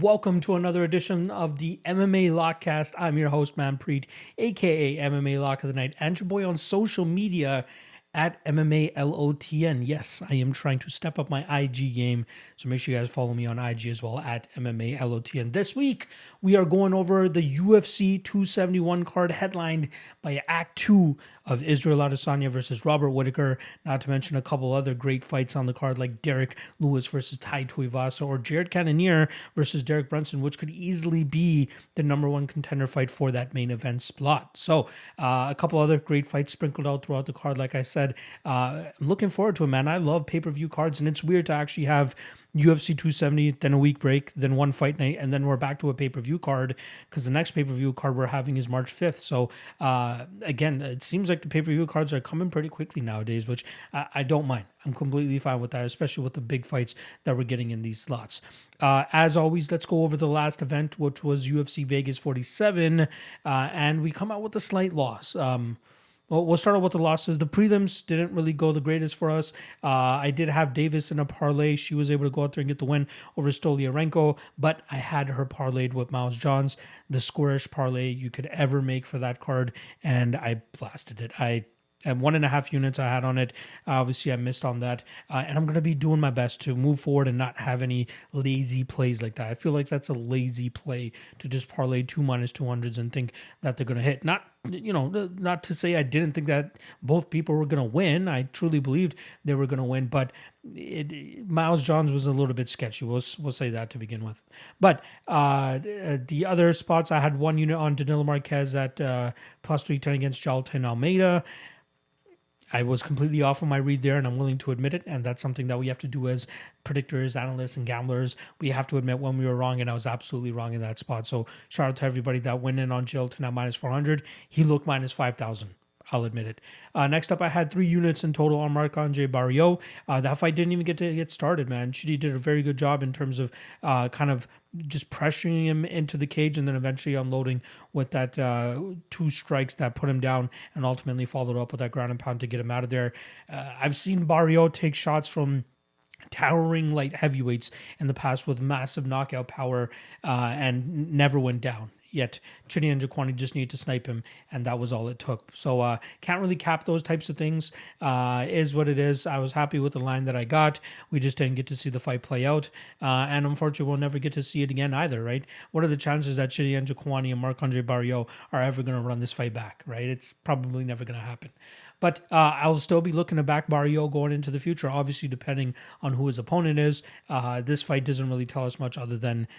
welcome to another edition of the MMA Lockcast. I'm your host, Manpreet, aka MMA Lock of the Night, and your boy on social media at MMALOTN. Yes, I am trying to step up my IG game, so make sure you guys follow me on IG as well at MMALOTN. This week, we are going over the UFC 271 card headlined by Act 2 of Israel Adesanya versus Robert Whittaker, not to mention a couple other great fights on the card like Derek Lewis versus Tuivasa or Jared Cannonier versus Derek Brunson, which could easily be the number one contender fight for that main event slot. So a couple other great fights sprinkled out throughout the card. Like I said, I'm looking forward to it, man. I love pay-per-view cards, and it's weird to actually have UFC 270, then a week break, then one fight night, and then we're back to a pay-per-view card because the next pay-per-view card we're having is March 5th. So, again, it seems like the pay-per-view cards are coming pretty quickly nowadays, which I don't mind. I'm completely fine with that, especially with the big fights that we're getting in these slots. As always, let's go over the last event, which was UFC Vegas 47, and we come out with a slight loss. Well, we'll start out with the losses. The prelims didn't really go the greatest for us. I did have Davis in a parlay. She was able to go out there and get the win over Stoliarenko, but I had her parlayed with Miles Johns, the squarish parlay you could ever make for that card, and I blasted it. At 1.5 units I had on it. Obviously, I missed on that. And I'm going to be doing my best to move forward and not have any lazy plays like that. I feel like that's a lazy play to just parlay 2 -200s and think that they're going to hit. Not to say I didn't think that both people were going to win. I truly believed they were going to win, but Miles Johns was a little bit sketchy. We'll say that to begin with. But the other spots, I had 1 unit on Danilo Marquez at plus 310 against Jailton Almeida. I was completely off on my read there, and I'm willing to admit it, and that's something that we have to do as predictors, analysts, and gamblers. We have to admit when we were wrong, and I was absolutely wrong in that spot. So shout out to everybody that went in on Jailton at -400. He looked -5,000. I'll admit it. Next up, I had 3 units in total on Marc-Andre Barriault. That fight didn't even get started, man. Chidi did a very good job in terms of kind of just pressuring him into the cage and then eventually unloading with that 2 strikes that put him down and ultimately followed up with that ground and pound to get him out of there. I've seen Barriault take shots from towering light heavyweights in the past with massive knockout power and never went down. Yet Chidi and Jaquani just needed to snipe him, and that was all it took. So can't really cap those types of things. Is what it is. I was happy with the line that I got. We just didn't get to see the fight play out, and unfortunately, we'll never get to see it again either, right? What are the chances that Chidi and Jaquani and Marc-Andre Barriault are ever going to run this fight back, right? It's probably never going to happen. But I'll still be looking to back Barriault going into the future, obviously depending on who his opponent is. This fight doesn't really tell us much other than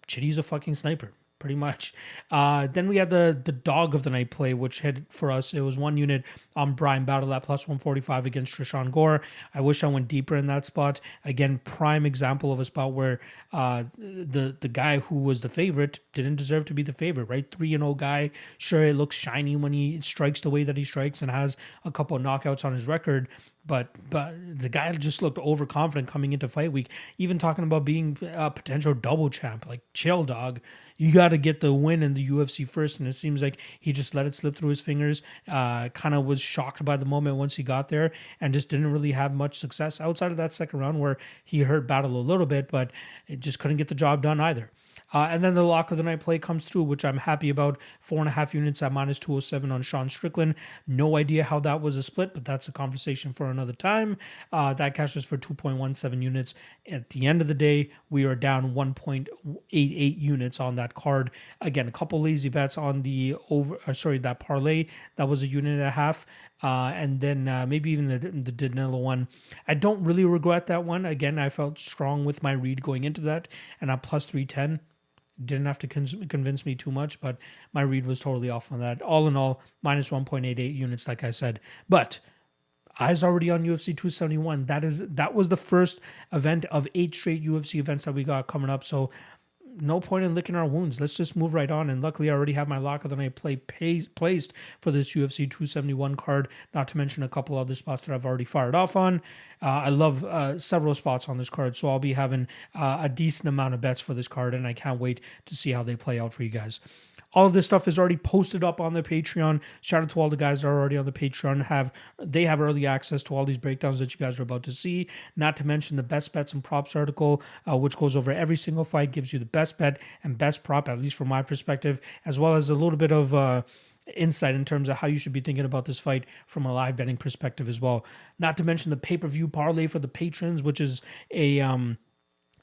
Chidi's a fucking sniper. Pretty much. Then we had the dog of the night play, which hit for us. It was 1 unit on Brian Battle at plus 145 against Trishan Gore. I wish I went deeper in that spot. Again, prime example of a spot where the guy who was the favorite didn't deserve to be the favorite, right? 3-0 guy. Sure, it looks shiny when he strikes the way that he strikes and has a couple of knockouts on his record. But the guy just looked overconfident coming into fight week, even talking about being a potential double champ. Like, chill, dog. You got to get the win in the UFC first, and it seems like he just let it slip through his fingers, kind of was shocked by the moment once he got there, and just didn't really have much success outside of that second round where he hurt Battle a little bit, but it just couldn't get the job done either. And then the lock of the night play comes through, which I'm happy about. 4.5 units at -207 on Sean Strickland. No idea how that was a split, but that's a conversation for another time. That cashes for 2.17 units. At the end of the day, we are down 1.88 units on that card. Again, a couple lazy bets on that parlay. That was 1.5 units. And then maybe even the Danilo one. I don't really regret that one. Again, I felt strong with my read going into that, and at plus 310. Didn't have to convince me too much, but my read was totally off on that. All in all, -1.88 units, like I said. But eyes already on UFC 271. That was the first event of 8 straight UFC events that we got coming up. So no point in licking our wounds. Let's just move right on. And luckily, I already have my lock of the night placed for this UFC 271 card, not to mention a couple other spots that I've already fired off on. I love several spots on this card, so I'll be having a decent amount of bets for this card, and I can't wait to see how they play out for you guys. All of this stuff is already posted up on the Patreon. Shout out to all the guys that are already on the Patreon. They have early access to all these breakdowns that you guys are about to see. Not to mention the best bets and props article, which goes over every single fight, gives you the best bet and best prop, at least from my perspective, as well as a little bit of insight in terms of how you should be thinking about this fight from a live betting perspective as well. Not to mention the pay-per-view parlay for the patrons, which is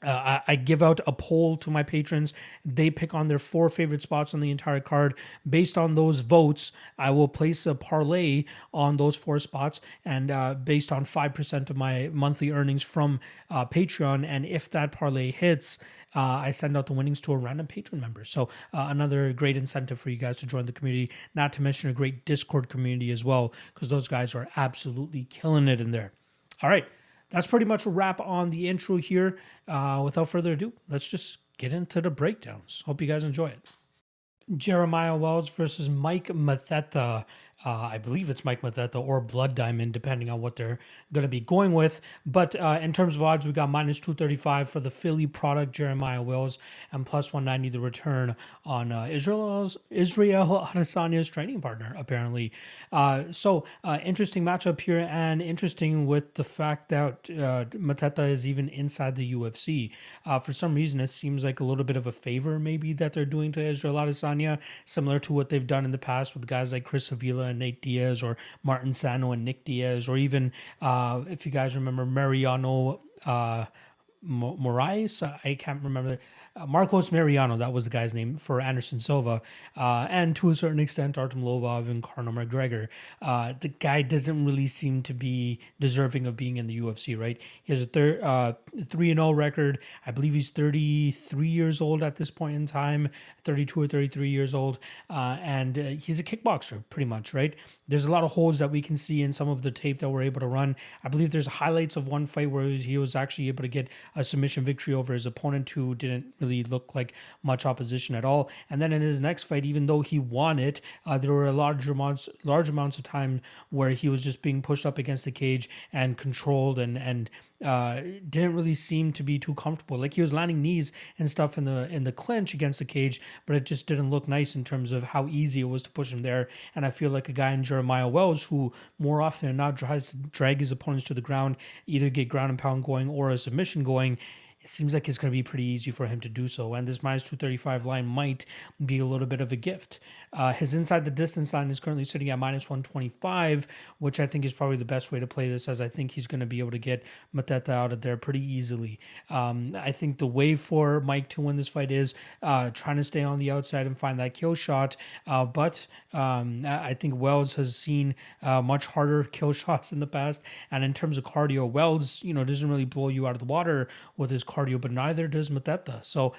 I give out a poll to my patrons. They pick on their 4 favorite spots on the entire card. Based on those votes, I will place a parlay on those 4 spots, and based on 5% of my monthly earnings from Patreon. And if that parlay hits, I send out the winnings to a random Patreon member. So another great incentive for you guys to join the community, not to mention a great Discord community as well, because those guys are absolutely killing it in there. All right. That's pretty much a wrap on the intro here. Without further ado, let's just get into the breakdowns. Hope you guys enjoy it. Jeremiah Wells versus Mike Mathetha. I believe it's Mike Mathetha or Blood Diamond, depending on what they're going to be going with. But in terms of odds, we got minus 235 for the Philly product, Jeremiah Wells, and plus 190 the return on Israel Adesanya's training partner, apparently. So interesting matchup here, and interesting with the fact that Mathetha is even inside the UFC. For some reason, it seems like a little bit of a favor maybe that they're doing to Israel Adesanya, similar to what they've done in the past with guys like Chris Avila and Nate Diaz, or Martin Sano and Nick Diaz, or even if you guys remember Mariano Moraes, I can't remember. Marcos Mariano, that was the guy's name, for Anderson Silva, and to a certain extent Artem Lobov and Conor McGregor. The guy doesn't really seem to be deserving of being in the UFC, right? He has a 3-0 record. I believe he's 33 years old at this point in time, 32 or 33 years old, and he's a kickboxer pretty much, right? There's a lot of holds that we can see in some of the tape that we're able to run. I believe there's highlights of one fight where he was actually able to get a submission victory over his opponent, who didn't really look like much opposition at all. And then in his next fight, even though he won it, there were large amounts of time where he was just being pushed up against the cage and controlled, and didn't really seem to be too comfortable. Like, he was landing knees and stuff in the clinch against the cage, but it just didn't look nice in terms of how easy it was to push him there. And I feel like a guy in Jeremiah Wells, who more often than not tries to drag his opponents to the ground, either get ground and pound going or a submission going, it seems like it's going to be pretty easy for him to do so. And this minus 235 line might be a little bit of a gift. His inside the distance line is currently sitting at minus 125, which I think is probably the best way to play this, as I think he's going to be able to get Mathetha out of there pretty easily. I think the way for Mike to win this fight is trying to stay on the outside and find that kill shot. But I think Wells has seen much harder kill shots in the past. And in terms of cardio, Wells, doesn't really blow you out of the water with his cardio, but neither does Mathetha. So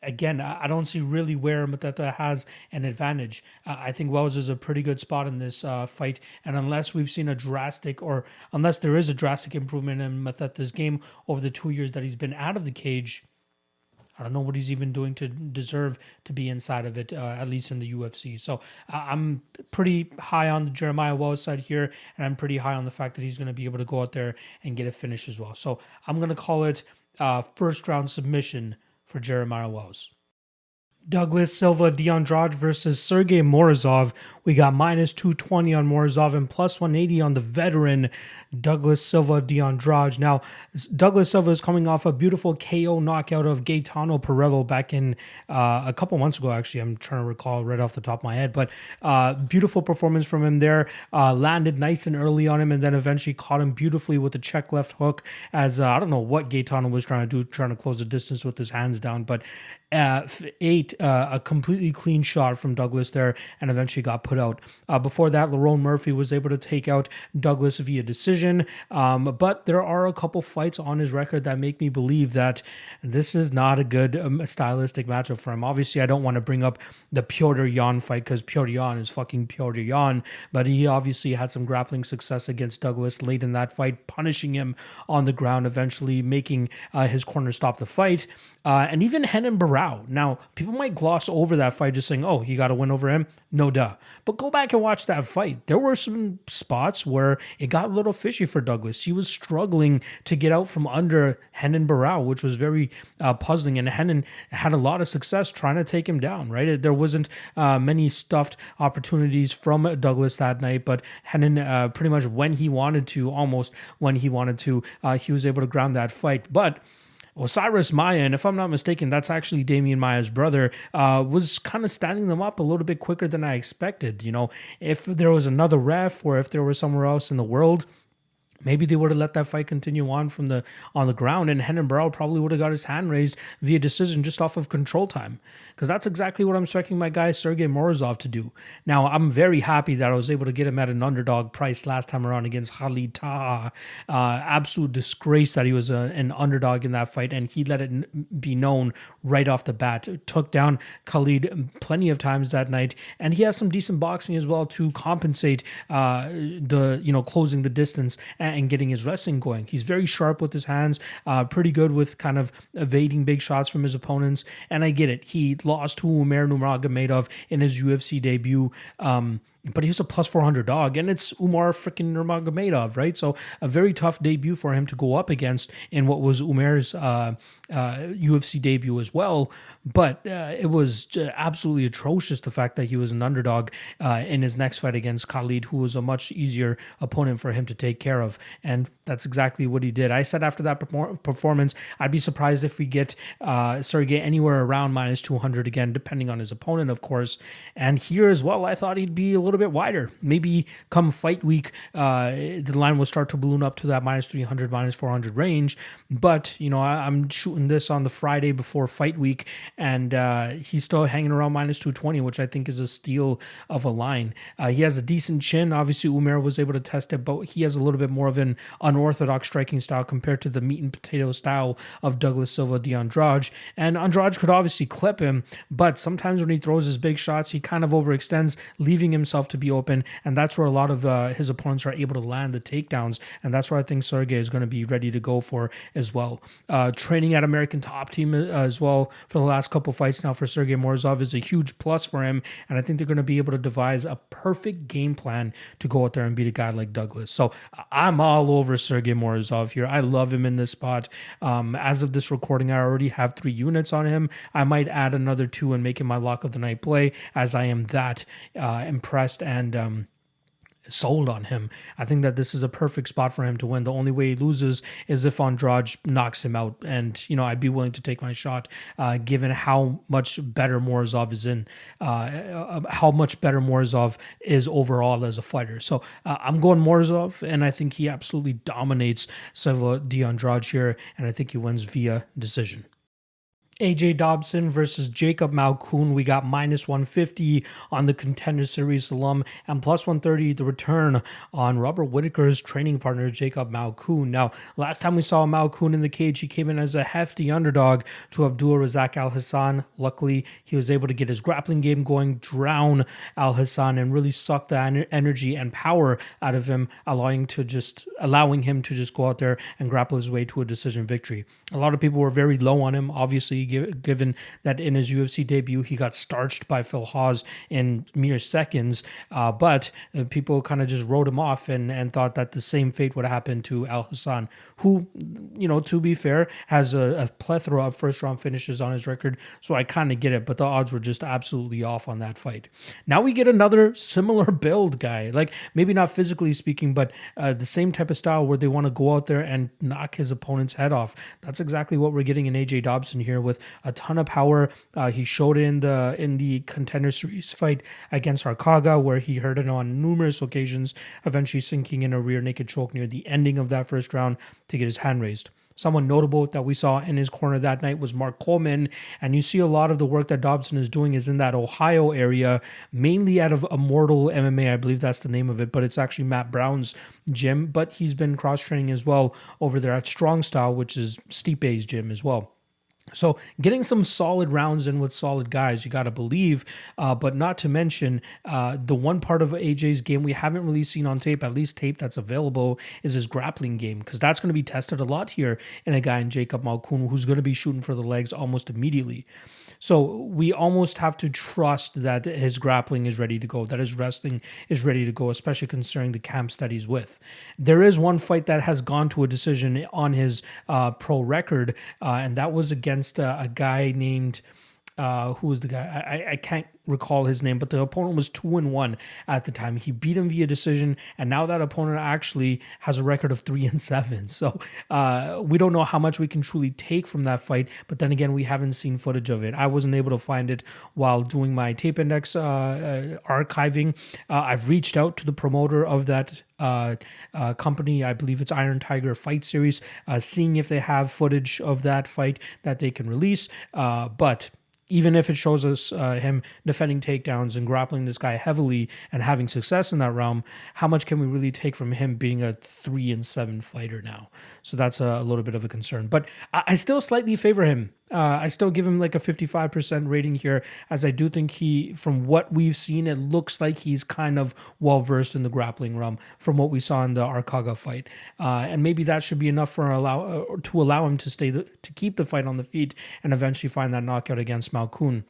again, I don't see really where Mathetha has an advantage. I think Wells is a pretty good spot in this fight, and unless we've seen unless there is a drastic improvement in Mathetha's game over the 2 years that he's been out of the cage, I don't know what he's even doing to deserve to be inside of it, at least in the UFC. So I'm pretty high on the Jeremiah Wells side here, and I'm pretty high on the fact that he's going to be able to go out there and get a finish as well. So I'm going to call it first round submission for Jeremiah Wells. Douglas Silva de Andrade versus Sergey Morozov. We got minus 220 on Morozov and plus 180 on the veteran Douglas Silva de Andrade. Now, Douglas Silva is coming off a beautiful KO knockout of Gaetano Perello back in a couple months ago, actually. I'm trying to recall right off the top of my head, but beautiful performance from him there. Landed nice and early on him, and then eventually caught him beautifully with a check left hook, as I don't know what Gaetano was trying to do, trying to close the distance with his hands down, but a completely clean shot from Douglas there, and eventually got put out. Before that, Lerone Murphy was able to take out Douglas via decision, but there are a couple fights on his record that make me believe that this is not a good stylistic matchup for him. Obviously, I don't want to bring up the Piotr Jan fight, because Piotr Jan is fucking Piotr Jan, but he obviously had some grappling success against Douglas late in that fight, punishing him on the ground, eventually making his corner stop the fight. And even Renan Barão. Now, people might might gloss over that fight just saying, oh, you got to win over him. No duh. But go back and watch that fight. There were some spots where it got a little fishy for Douglas. He was struggling to get out from under Hernandez, which was very puzzling. And Henan had a lot of success trying to take him down, right? There wasn't many stuffed opportunities from Douglas that night, but Henan pretty much when he wanted to, almost when he wanted to, he was able to ground that fight. But Osiris Maia, and if I'm not mistaken, that's actually Damian Maia's brother, was kind of standing them up a little bit quicker than I expected. You know, if there was another ref or if there was somewhere else in the world, maybe they would have let that fight continue on on the ground, and Hernandez probably would have got his hand raised via decision just off of control time. Because that's exactly what I'm expecting my guy Sergey Morozov to do. Now, I'm very happy that I was able to get him at an underdog price last time around against Khalid Taha. Absolute disgrace that he was an underdog in that fight, and he let it be known right off the bat. Took down Khalid plenty of times that night, and he has some decent boxing as well to compensate closing the distance and getting his wrestling going. He's very sharp with his hands, pretty good with kind of evading big shots from his opponents, and I get it. He lost to Umar Nurmagomedov in his UFC debut, but he was a plus 400 dog, and it's Umar freaking Nurmagomedov, right? So a very tough debut for him to go up against in what was Umar's UFC debut as well. But it was absolutely atrocious, the fact that he was an underdog in his next fight against Khalid, who was a much easier opponent for him to take care of. And that's exactly what he did. I said after that performance, I'd be surprised if we get Sergey anywhere around minus 200 again, depending on his opponent, of course. And here as well, I thought he'd be a little bit wider. Maybe come fight week, the line will start to balloon up to that minus 300, minus 400 range. But, you know, I'm shooting this on the Friday before fight week, and he's still hanging around minus 220, which I think is a steal of a line. He has a decent chin. Obviously, Umar was able to test it, but he has a little bit more of an unorthodox striking style compared to the meat and potato style of Douglas Silva de Andrade. And Andrade could obviously clip him, but sometimes when he throws his big shots, he kind of overextends, leaving himself to be open, and that's where a lot of his opponents are able to land the takedowns, and that's where I think Sergey is going to be ready to go for as well. Training at American Top Team as well for the last couple fights now for Sergey Morozov is a huge plus for him, and I think they're going to be able to devise a perfect game plan to go out there and beat a guy like Douglas. So I'm all over Sergey Morozov here. I love him in this spot. As of this recording, I already have 3 units on him. I might add another 2 and make him my lock of the night play, as I am that impressed and sold on him. I think that this is a perfect spot for him to win. The only way he loses is if Andrade knocks him out, and I'd be willing to take my shot given how much better Morozov is how much better Morozov is overall as a fighter. So I'm going Morozov, and I think he absolutely dominates Silva de Andrade here, and I think he wins via decision. AJ Dobson versus Jacob Malkoun. We got minus 150 on the Contender Series alum and plus 130 the return on Robert Whittaker's training partner, Jacob Malkoun. Now, last time we saw Malkoun in the cage, he came in as a hefty underdog to Abdul Razak Al Hassan. Luckily, he was able to get his grappling game going, drown Al Hassan, and really suck the energy and power out of him, allowing him to just go out there and grapple his way to a decision victory. A lot of people were very low on him, obviously, given that in his UFC debut, he got starched by Phil Hawes in mere seconds. But people kind of just wrote him off and thought that the same fate would happen to Al Hassan, who, to be fair, has a plethora of first-round finishes on his record. So I kind of get it, but the odds were just absolutely off on that fight. Now we get another similar build guy, like maybe not physically speaking, but the same type of style where they want to go out there and knock his opponent's head off. That's exactly what we're getting in AJ Dobson here, with a ton of power. He showed it in the Contender Series fight against Arkaga, where he hurt it on numerous occasions, eventually sinking in a rear naked choke near the ending of that first round to get his hand raised. Someone notable that we saw in his corner that night was Mark Coleman, and you see a lot of the work that Dobson is doing is in that Ohio area, mainly out of Immortal MMA, I believe that's the name of it, but it's actually Matt Brown's gym, but he's been cross-training as well over there at Strong Style, which is Stipe's gym as well. So getting some solid rounds in with solid guys, you got to believe, but not to mention the one part of AJ's game we haven't really seen on tape, at least tape that's available, is his grappling game, because that's going to be tested a lot here in a guy in Jacob Malkoun, who's going to be shooting for the legs almost immediately. So we almost have to trust that his grappling is ready to go, that his wrestling is ready to go, especially considering the camps that he's with. There is one fight that has gone to a decision on his pro record, and that was against a guy named... who was the guy? I can't recall his name, but the opponent was 2-1 at the time. He beat him via decision, and now that opponent actually has a record of 3-7. So we don't know how much we can truly take from that fight, but then again, we haven't seen footage of it. I wasn't able to find it while doing my tape index archiving. I've reached out to the promoter of that company, I believe it's Iron Tiger Fight Series, seeing if they have footage of that fight that they can release, but even if it shows us him defending takedowns and grappling this guy heavily and having success in that realm, how much can we really take from him being a 3-7 fighter now? So that's a little bit of a concern. But I still slightly favor him. I still give him like a 55% rating here, as I do think he, from what we've seen, it looks like he's kind of well-versed in the grappling realm from what we saw in the Arkaga fight. And maybe that should be enough for to allow him to keep the fight on the feet and eventually find that knockout against Malkoun.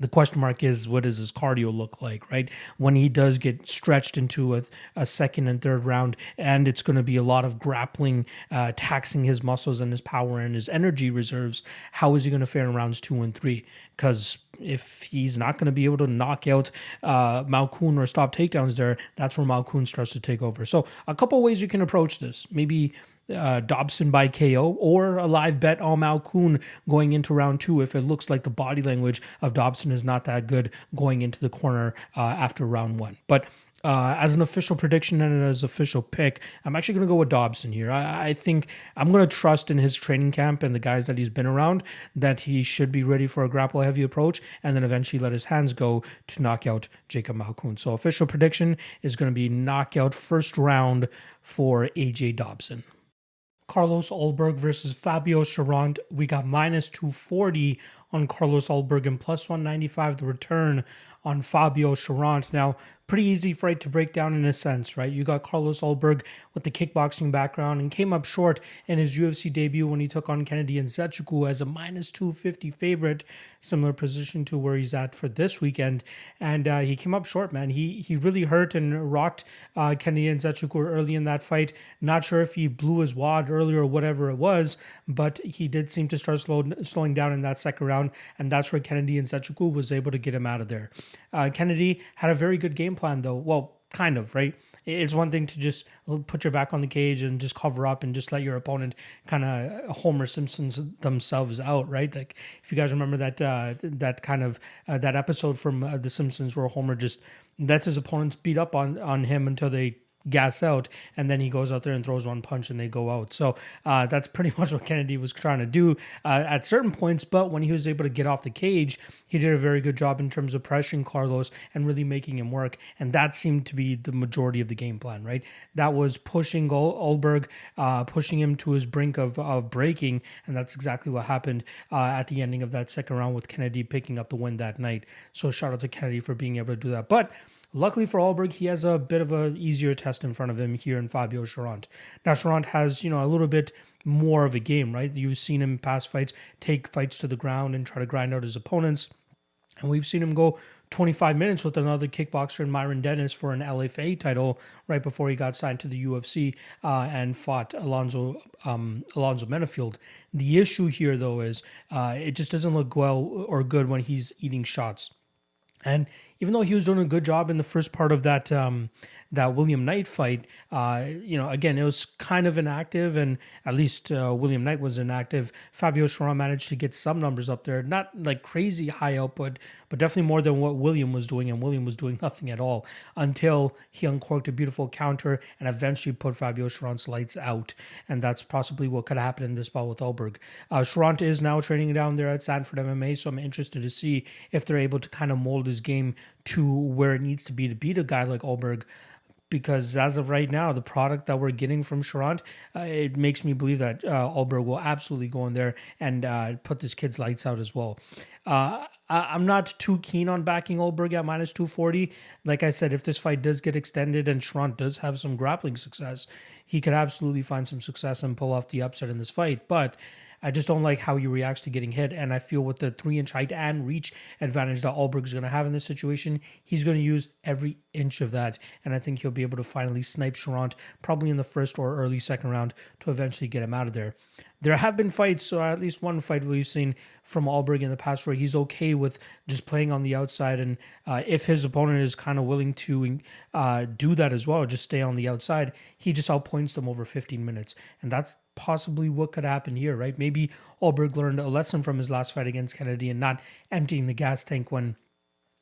The question mark is, what does his cardio look like, right? When he does get stretched into a second and third round, and it's going to be a lot of grappling, taxing his muscles and his power and his energy reserves, how is he going to fare in rounds 2 and 3? Because if he's not going to be able to knock out Malkoun or stop takedowns there, that's where Malkoun starts to take over. So a couple ways you can approach this. Maybe Dobson by KO, or a live bet on Malkoun going into round 2 if it looks like the body language of Dobson is not that good going into the corner after round 1. But as an official prediction and as an official pick, I'm actually going to go with Dobson here. I think I'm going to trust in his training camp and the guys that he's been around that he should be ready for a grapple-heavy approach and then eventually let his hands go to knock out Jacob Malkoun. So official prediction is going to be knockout first round for AJ Dobson. Carlos Ulberg versus Fabio Cherant. We got minus 240 on Carlos Ulberg and plus 195 the return on Fabio Cherant. Now, pretty easy fight to break down in a sense, right? You got Carlos Ulberg with the kickboxing background and came up short in his UFC debut when he took on Kennedy Nzechukwu as a minus 250 favorite, similar position to where he's at for this weekend. And he came up short, man. He really hurt and rocked Kennedy Nzechukwu early in that fight. Not sure if he blew his wad earlier or whatever it was, but he did seem to start slowing down in that second round, and that's where Kennedy Nzechukwu was able to get him out of there. Kennedy had a very good game plan, though. Well, kind of, right? It's one thing to just put your back on the cage and just cover up and just let your opponent kind of Homer Simpsons themselves out, right? Like, if you guys remember that that episode from The Simpsons where Homer just lets his opponents beat up on him until they gas out, and then he goes out there and throws one punch and they go out. So that's pretty much what Kennedy was trying to do at certain points, but when he was able to get off the cage, he did a very good job in terms of pressuring Carlos and really making him work, and that seemed to be the majority of the game plan, right? That was pushing Ulberg, pushing him to his brink of breaking, and that's exactly what happened at the ending of that second round with Kennedy picking up the win that night. So shout out to Kennedy for being able to do that. But luckily for Ulberg, he has a bit of an easier test in front of him here in Fabio Cherant. Now, Cherant has, a little bit more of a game, right? You've seen him in past fights take fights to the ground and try to grind out his opponents. And we've seen him go 25 minutes with another kickboxer in Myron Dennis for an LFA title right before he got signed to the UFC and fought Alonzo Menafield. The issue here, though, is it just doesn't look well or good when he's eating shots. And even though he was doing a good job in the first part of that William Knight fight, again, it was kind of inactive, and at least William Knight was inactive. Fabio Cherant managed to get some numbers up there, not like crazy high output, but definitely more than what William was doing, and William was doing nothing at all until he uncorked a beautiful counter and eventually put Fabio Cherant's lights out, and that's possibly what could happen in this bout with Ulberg. Cherant is now training down there at Sanford MMA, so I'm interested to see if they're able to kind of mold his game to where it needs to beat a guy like Ulberg. Because as of right now, the product that we're getting from Cherant, it makes me believe that Ulberg will absolutely go in there and put this kid's lights out as well. I'm not too keen on backing Ulberg at minus 240. Like I said, if this fight does get extended and Cherant does have some grappling success, he could absolutely find some success and pull off the upset in this fight. But I just don't like how he reacts to getting hit. And I feel with the 3-inch height and reach advantage that Ulberg is going to have in this situation, he's going to use every inch of that. And I think he'll be able to finally snipe Cherant probably in the first or early second round to eventually get him out of there. There have been fights, or at least one fight we've seen from Ulberg in the past where he's okay with just playing on the outside. And if his opponent is kind of willing to do that as well, just stay on the outside, he just outpoints them over 15 minutes. And that's possibly what could happen here, right? Maybe Ulberg learned a lesson from his last fight against Kennedy and not emptying the gas tank when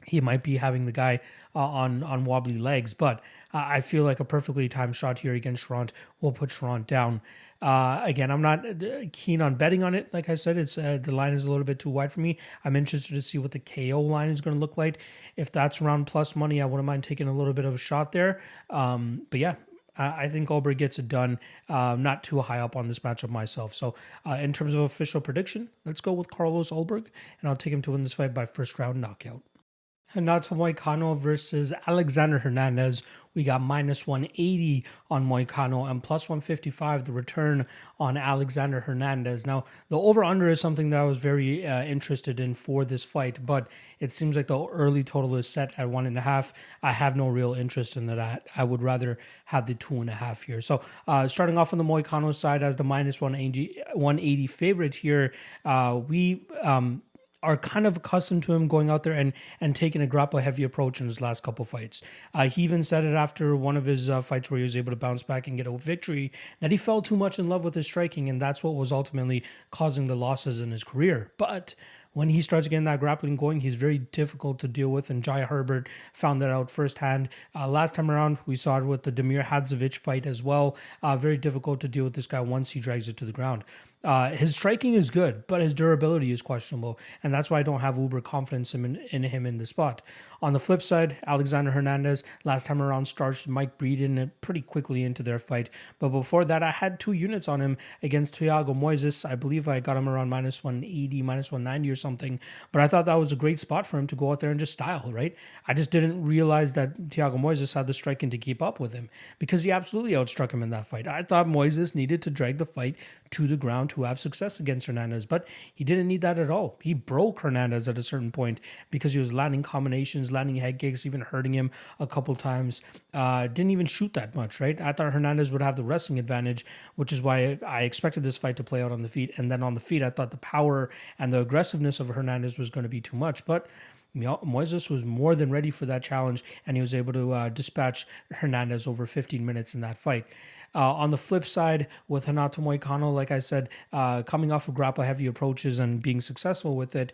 he might be having the guy on wobbly legs. But I feel like a perfectly timed shot here against Cherant will put Cherant down. Again, I'm not keen on betting on it. Like I said, it's the line is a little bit too wide for me. I'm interested to see what the KO line is going to look like. If that's around plus money, I wouldn't mind taking a little bit of a shot there. But yeah, I think Ulberg gets it done. Not too high up on this matchup myself. So in terms of official prediction, let's go with Carlos Ulberg, and I'll take him to win this fight by first round knockout. And now to Moicano versus Alexander Hernandez. We got minus 180 on Moicano and plus 155 the return on Alexander Hernandez. Now, the over-under is something that I was very interested in for this fight, but it seems like the early total is set at 1.5. I have no real interest in that. I would rather have the 2.5 here. So starting off on the Moicano side as the minus 180 favorite here, we are kind of accustomed to him going out there and taking a grapple-heavy approach in his last couple fights. He even said it after one of his fights where he was able to bounce back and get a victory, that he fell too much in love with his striking, and that's what was ultimately causing the losses in his career. But when he starts getting that grappling going, he's very difficult to deal with, and Jai Herbert found that out firsthand. Last time around, we saw it with the Damir Hadzovic fight as well. Very difficult to deal with this guy once he drags it to the ground. His striking is good, but his durability is questionable, and that's why I don't have uber confidence in him in the spot. On the flip side, Alexander Hernandez, last time around, starched Mike Breeden pretty quickly into their fight, but before that, I had 2 units on him against Thiago Moises. I believe I got him around minus 180, minus 190 or something, but I thought that was a great spot for him to go out there and just style, right? I just didn't realize that Thiago Moises had the striking to keep up with him, because he absolutely outstruck him in that fight. I thought Moises needed to drag the fight to the ground to have success against Hernandez, but he didn't need that at all. He broke Hernandez at a certain point because he was landing combinations, landing head kicks, even hurting him a couple times. Didn't even shoot that much, right? I thought Hernandez would have the wrestling advantage, which is why I expected this fight to play out on the feet. And then on the feet, I thought the power and the aggressiveness of Hernandez was going to be too much, but Moises was more than ready for that challenge, and he was able to dispatch Hernandez over 15 minutes in that fight. On the flip side, with Renato Moicano, like I said, coming off of grapple-heavy approaches and being successful with it,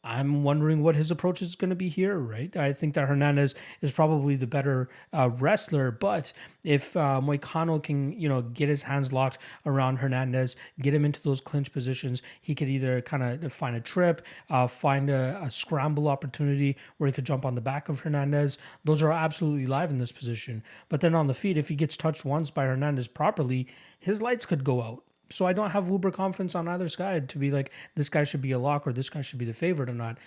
I'm wondering what his approach is going to be here, right? I think that Hernandez is probably the better wrestler, but if Moicano can, get his hands locked around Hernandez, get him into those clinch positions, he could either kind of find a trip, find a scramble opportunity where he could jump on the back of Hernandez. Those are absolutely live in this position. But then on the feet, if he gets touched once by Hernandez properly, his lights could go out. So I don't have uber confidence on either side to be like, this guy should be a lock or this guy should be the favorite or not.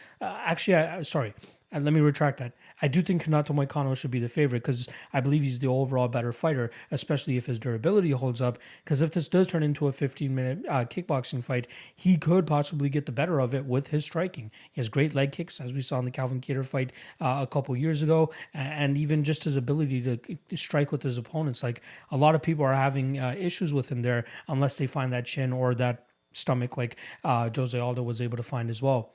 Sorry. Let me retract that. I do think Renato Moicano should be the favorite because I believe he's the overall better fighter, especially if his durability holds up. Because if this does turn into a 15-minute kickboxing fight, he could possibly get the better of it with his striking. He has great leg kicks, as we saw in the Calvin Kattar fight a couple years ago, and even just his ability to strike with his opponents. Like, a lot of people are having issues with him there unless they find that chin or that stomach like Jose Aldo was able to find as well.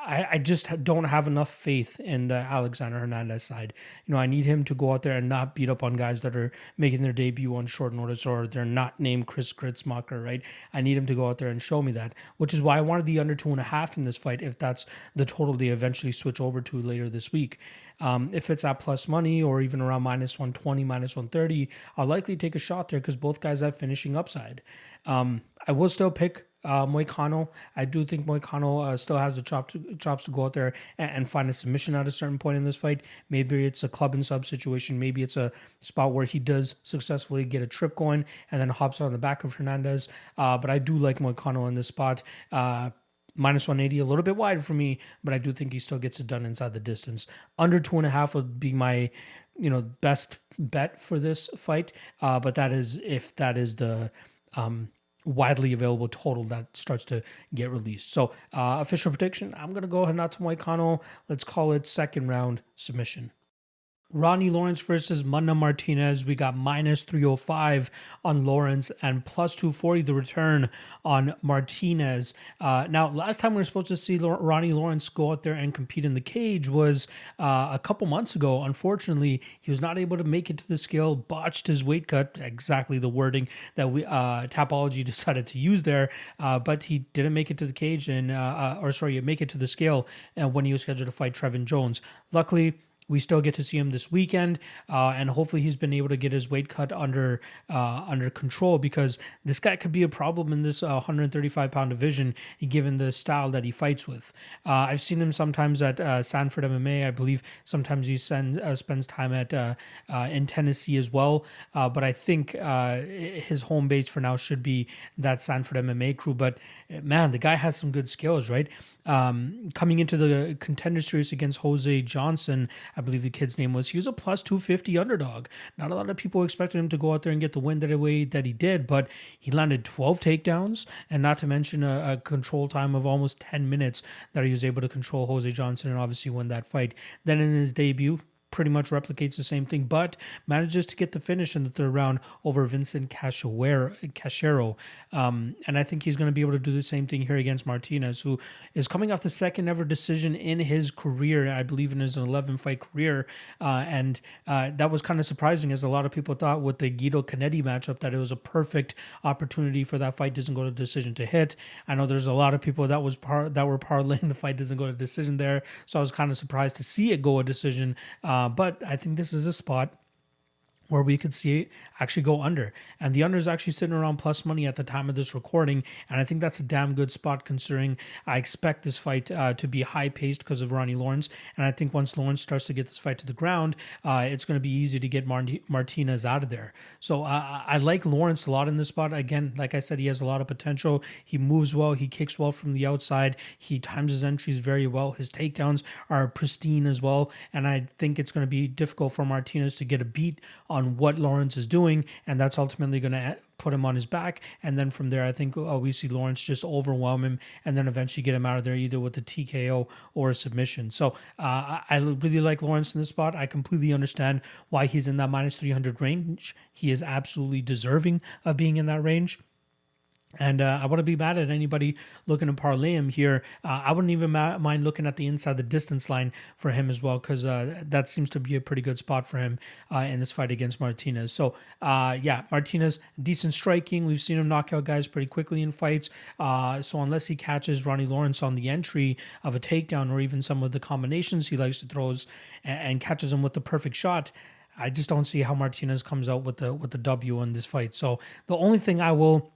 I just don't have enough faith in the Alexander Hernandez side. I need him to go out there and not beat up on guys that are making their debut on short notice or they're not named Chris Kritzmacher, right? I need him to go out there and show me that, which is why I wanted the under 2.5 in this fight if that's the total they eventually switch over to later this week. If it's at plus money or even around minus 120, minus 130, I'll likely take a shot there because both guys have finishing upside. I will still pick Moicano. I do think Moicano still has the chops to go out there and find a submission at a certain point in this fight. Maybe it's a club and sub situation. Maybe it's a spot where he does successfully get a trip going and then hops on the back of Hernandez. But I do like Moicano in this spot. Minus 180, a little bit wide for me, but I do think he still gets it done inside the distance. Under 2.5 would be my, best bet for this fight. But that is if that is the widely available total that starts to get released. So official prediction, I'm going to go Renato Moicano. Let's call it second round submission. Ronnie Lawrence versus Munda Martinez. We got minus 305 on Lawrence and plus 240 the return on Martinez. Now, last time we were supposed to see Ronnie Lawrence go out there and compete in the cage was a couple months ago. Unfortunately, he was not able to make it to the scale, botched his weight cut, exactly the wording that we Tapology decided to use there, but he didn't make it to the cage make it to the scale when he was scheduled to fight Trevin Jones. Luckily, we still get to see him this weekend, and hopefully he's been able to get his weight cut under control, because this guy could be a problem in this 135-pound division, given the style that he fights with. I've seen him sometimes at Sanford MMA. I believe sometimes he spends time in Tennessee as well. But I think his home base for now should be that Sanford MMA crew. But man, the guy has some good skills, right? Coming into the Contender Series against Jose Johnson, I believe the kid's name was, he was a plus 250 underdog. Not a lot of people expected him to go out there and get the win that he did, but he landed 12 takedowns, and not to mention a control time of almost 10 minutes that he was able to control Jose Johnson and obviously win that fight. Then in his debut, pretty much replicates the same thing, but manages to get the finish in the third round over Vincent Cachero. And I think he's going to be able to do the same thing here against Martinez, who is coming off the second ever decision in his career, I believe in his 11-fight career. And that was kind of surprising, as a lot of people thought with the Guido Canetti matchup that it was a perfect opportunity for that fight doesn't go to decision to hit. I know there's a lot of people that were parlaying the fight doesn't go to decision there, so I was kind of surprised to see it go a decision. But I think this is a spot where we could see it actually go under. And the under is actually sitting around plus money at the time of this recording. And I think that's a damn good spot, considering I expect this fight to be high-paced because of Ronnie Lawrence. And I think once Lawrence starts to get this fight to the ground, it's going to be easy to get Martinez out of there. So I like Lawrence a lot in this spot. Again, like I said, he has a lot of potential. He moves well. He kicks well from the outside. He times his entries very well. His takedowns are pristine as well. And I think it's going to be difficult for Martinez to get a beat on what Lawrence is doing, and that's ultimately going to put him on his back. And then from there, I think we see Lawrence just overwhelm him and then eventually get him out of there either with a TKO or a submission. So I really like Lawrence in this spot. I completely understand why he's in that minus 300 range. He is absolutely deserving of being in that range. And I wouldn't be mad at anybody looking to parlay him here. I wouldn't even mind looking at the inside the distance line for him as well, because that seems to be a pretty good spot for him in this fight against Martinez. So, Martinez, decent striking. We've seen him knock out guys pretty quickly in fights. So unless he catches Ronnie Lawrence on the entry of a takedown or even some of the combinations he likes to throw and catches him with the perfect shot, I just don't see how Martinez comes out with the W in this fight. So the only thing I will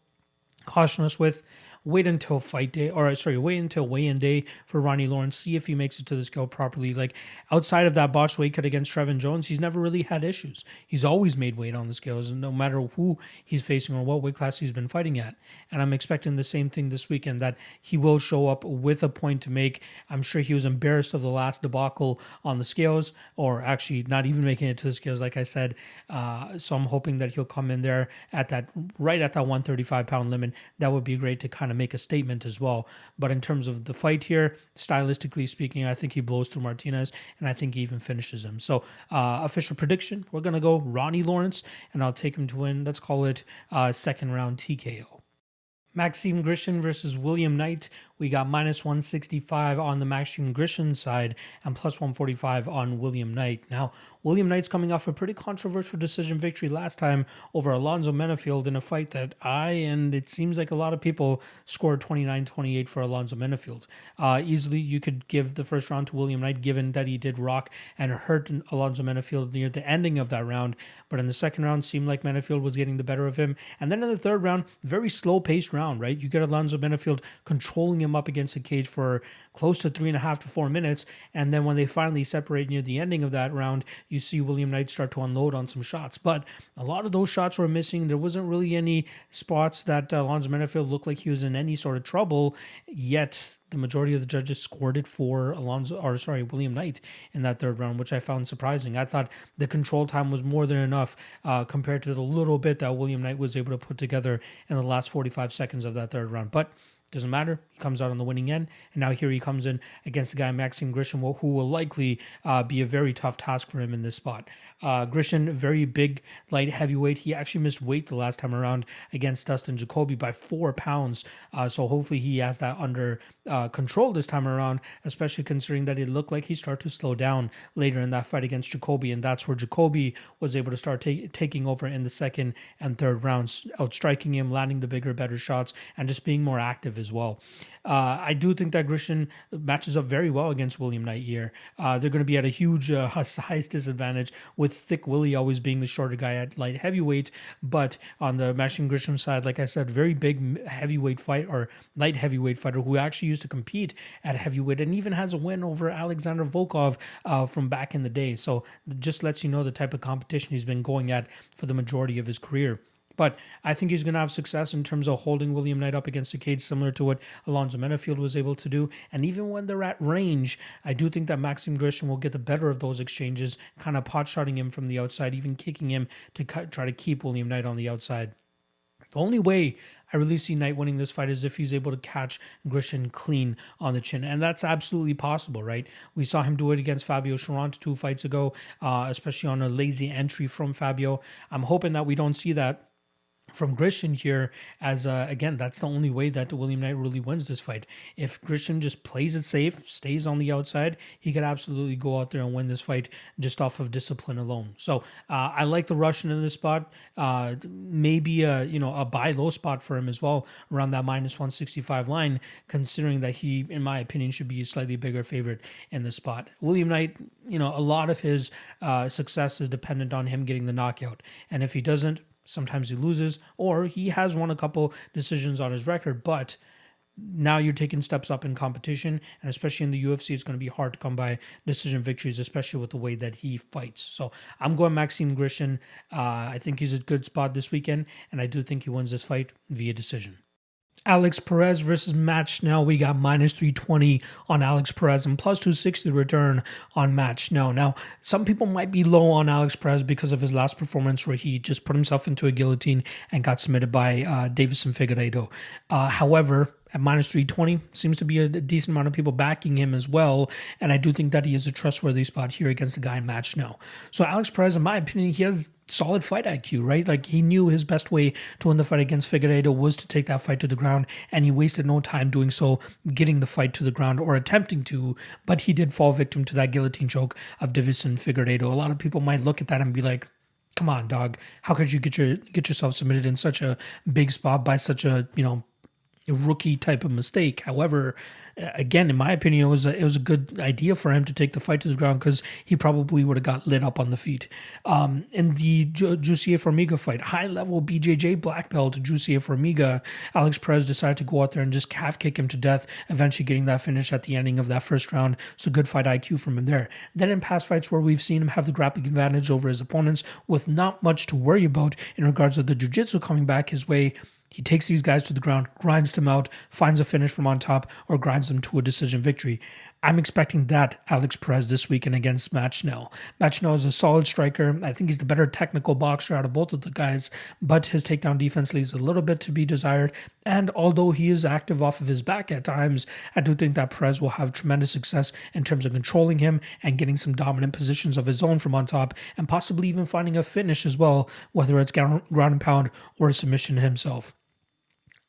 caution us with, wait until weigh-in day for Ronnie Lawrence, see if he makes it to the scale properly. Like, outside of that botched weight cut against Trevin Jones, he's never really had issues. He's always made weight on the scales, and no matter who he's facing or what weight class he's been fighting at. And I'm expecting the same thing this weekend, that he will show up with a point to make. I'm sure he was embarrassed of the last debacle on the scales, or actually not even making it to the scales, like I said. So I'm hoping that he'll come in there right at that 135-pound limit. That would be great to kind of make a statement as well. But in terms of the fight here, stylistically speaking, I think he blows through Martinez, and I think he even finishes him. So official prediction, we're going to go Ronnie Lawrence, and I'll take him to win. Let's call it second round TKO. Maxime Grishin versus William Knight. We got minus 165 on the Maxime Grishin side and plus 145 on William Knight. Now, William Knight's coming off a pretty controversial decision victory last time over Alonzo Menafield in a fight that and it seems like a lot of people scored 29-28 for Alonzo Menafield. Easily, you could give the first round to William Knight, given that he did rock and hurt Alonzo Menafield near the ending of that round. But in the second round, seemed like Menafield was getting the better of him. And then in the third round, very slow-paced round, right? You get Alonzo Menafield controlling him up against the cage for close to 3.5 to 4 minutes, and then when they finally separate near the ending of that round, you see William Knight start to unload on some shots. But a lot of those shots were missing. There wasn't really any spots that Alonzo Menafield looked like he was in any sort of trouble, yet the majority of the judges scored it for William Knight in that third round, which I found surprising. I thought the control time was more than enough compared to the little bit that William Knight was able to put together in the last 45 seconds of that third round. But doesn't matter. He comes out on the winning end. And now here he comes in against the guy, Maxim Grishin, who will likely be a very tough task for him in this spot. Grishin, very big light heavyweight. He actually missed weight the last time around against Dustin Jacoby by 4 pounds. So hopefully he has that under control this time around, especially considering that it looked like he started to slow down later in that fight against Jacoby. And that's where Jacoby was able to start taking over in the second and third rounds, outstriking him, landing the bigger, better shots, and just being more active as well. I do think that Grishin matches up very well against William Knight here. They're going to be at a huge size disadvantage, with Thick Willie always being the shorter guy at light heavyweight. But on the Maxim Grishin side, like I said, very big heavyweight fight or light heavyweight fighter who actually used to compete at heavyweight and even has a win over Alexander Volkov from back in the day. So just lets you know the type of competition he's been going at for the majority of his career. But I think he's going to have success in terms of holding William Knight up against the cage, similar to what Alonzo Menafield was able to do. And even when they're at range, I do think that Maxim Grishin will get the better of those exchanges, kind of pot-shotting him from the outside, even kicking him to try to keep William Knight on the outside. The only way I really see Knight winning this fight is if he's able to catch Grishin clean on the chin. And that's absolutely possible, right? We saw him do it against Fabio Cherant 2 fights ago, especially on a lazy entry from Fabio. I'm hoping that we don't see that from Grishin here, as again, that's the only way that William Knight really wins this fight. If Grishin just plays it safe, stays on the outside, he could absolutely go out there and win this fight just off of discipline alone. So I like the Russian in this spot. Maybe a buy low spot for him as well, around that -165 line, considering that he, in my opinion, should be a slightly bigger favorite in this spot. William Knight, a lot of his success is dependent on him getting the knockout, and if he doesn't, sometimes he loses, or he has won a couple decisions on his record, but now you're taking steps up in competition, and especially in the UFC, it's going to be hard to come by decision victories, especially with the way that he fights. So I'm going Maxim Grishin. I think he's a good spot this weekend, and I do think he wins this fight via decision. Alex Perez versus Matt Schnell. We got -320 on Alex Perez and +260 return on Matt Schnell. Now, some people might be low on Alex Perez because of his last performance where he just put himself into a guillotine and got submitted by Davison Figueiredo. However, at -320, seems to be a decent amount of people backing him as well. And I do think that he is a trustworthy spot here against a guy in Matt Schnell. So Alex Perez, in my opinion, he has solid fight IQ, right? Like, he knew his best way to win the fight against Figueiredo was to take that fight to the ground, and he wasted no time doing so, getting the fight to the ground or attempting to, but he did fall victim to that guillotine choke of Davison Figueiredo. A lot of people might look at that and be like, come on, dog, how could you get yourself submitted in such a big spot by such a rookie type of mistake? However, again, in my opinion, it was a good idea for him to take the fight to the ground, because he probably would have got lit up on the feet. In the Jussier Formiga fight, high-level BJJ black belt Jussier Formiga, Alex Perez decided to go out there and just calf kick him to death, eventually getting that finish at the ending of that first round. So good fight IQ from him there. Then in past fights where we've seen him have the grappling advantage over his opponents with not much to worry about in regards to the jiu-jitsu coming back his way, he takes these guys to the ground, grinds them out, finds a finish from on top, or grinds them to a decision victory. I'm expecting that Alex Perez this weekend against Matt Schnell. Matt Schnell is a solid striker. I think he's the better technical boxer out of both of the guys, but his takedown defense leaves a little bit to be desired. And although he is active off of his back at times, I do think that Perez will have tremendous success in terms of controlling him and getting some dominant positions of his own from on top, and possibly even finding a finish as well, whether it's ground and pound or a submission himself.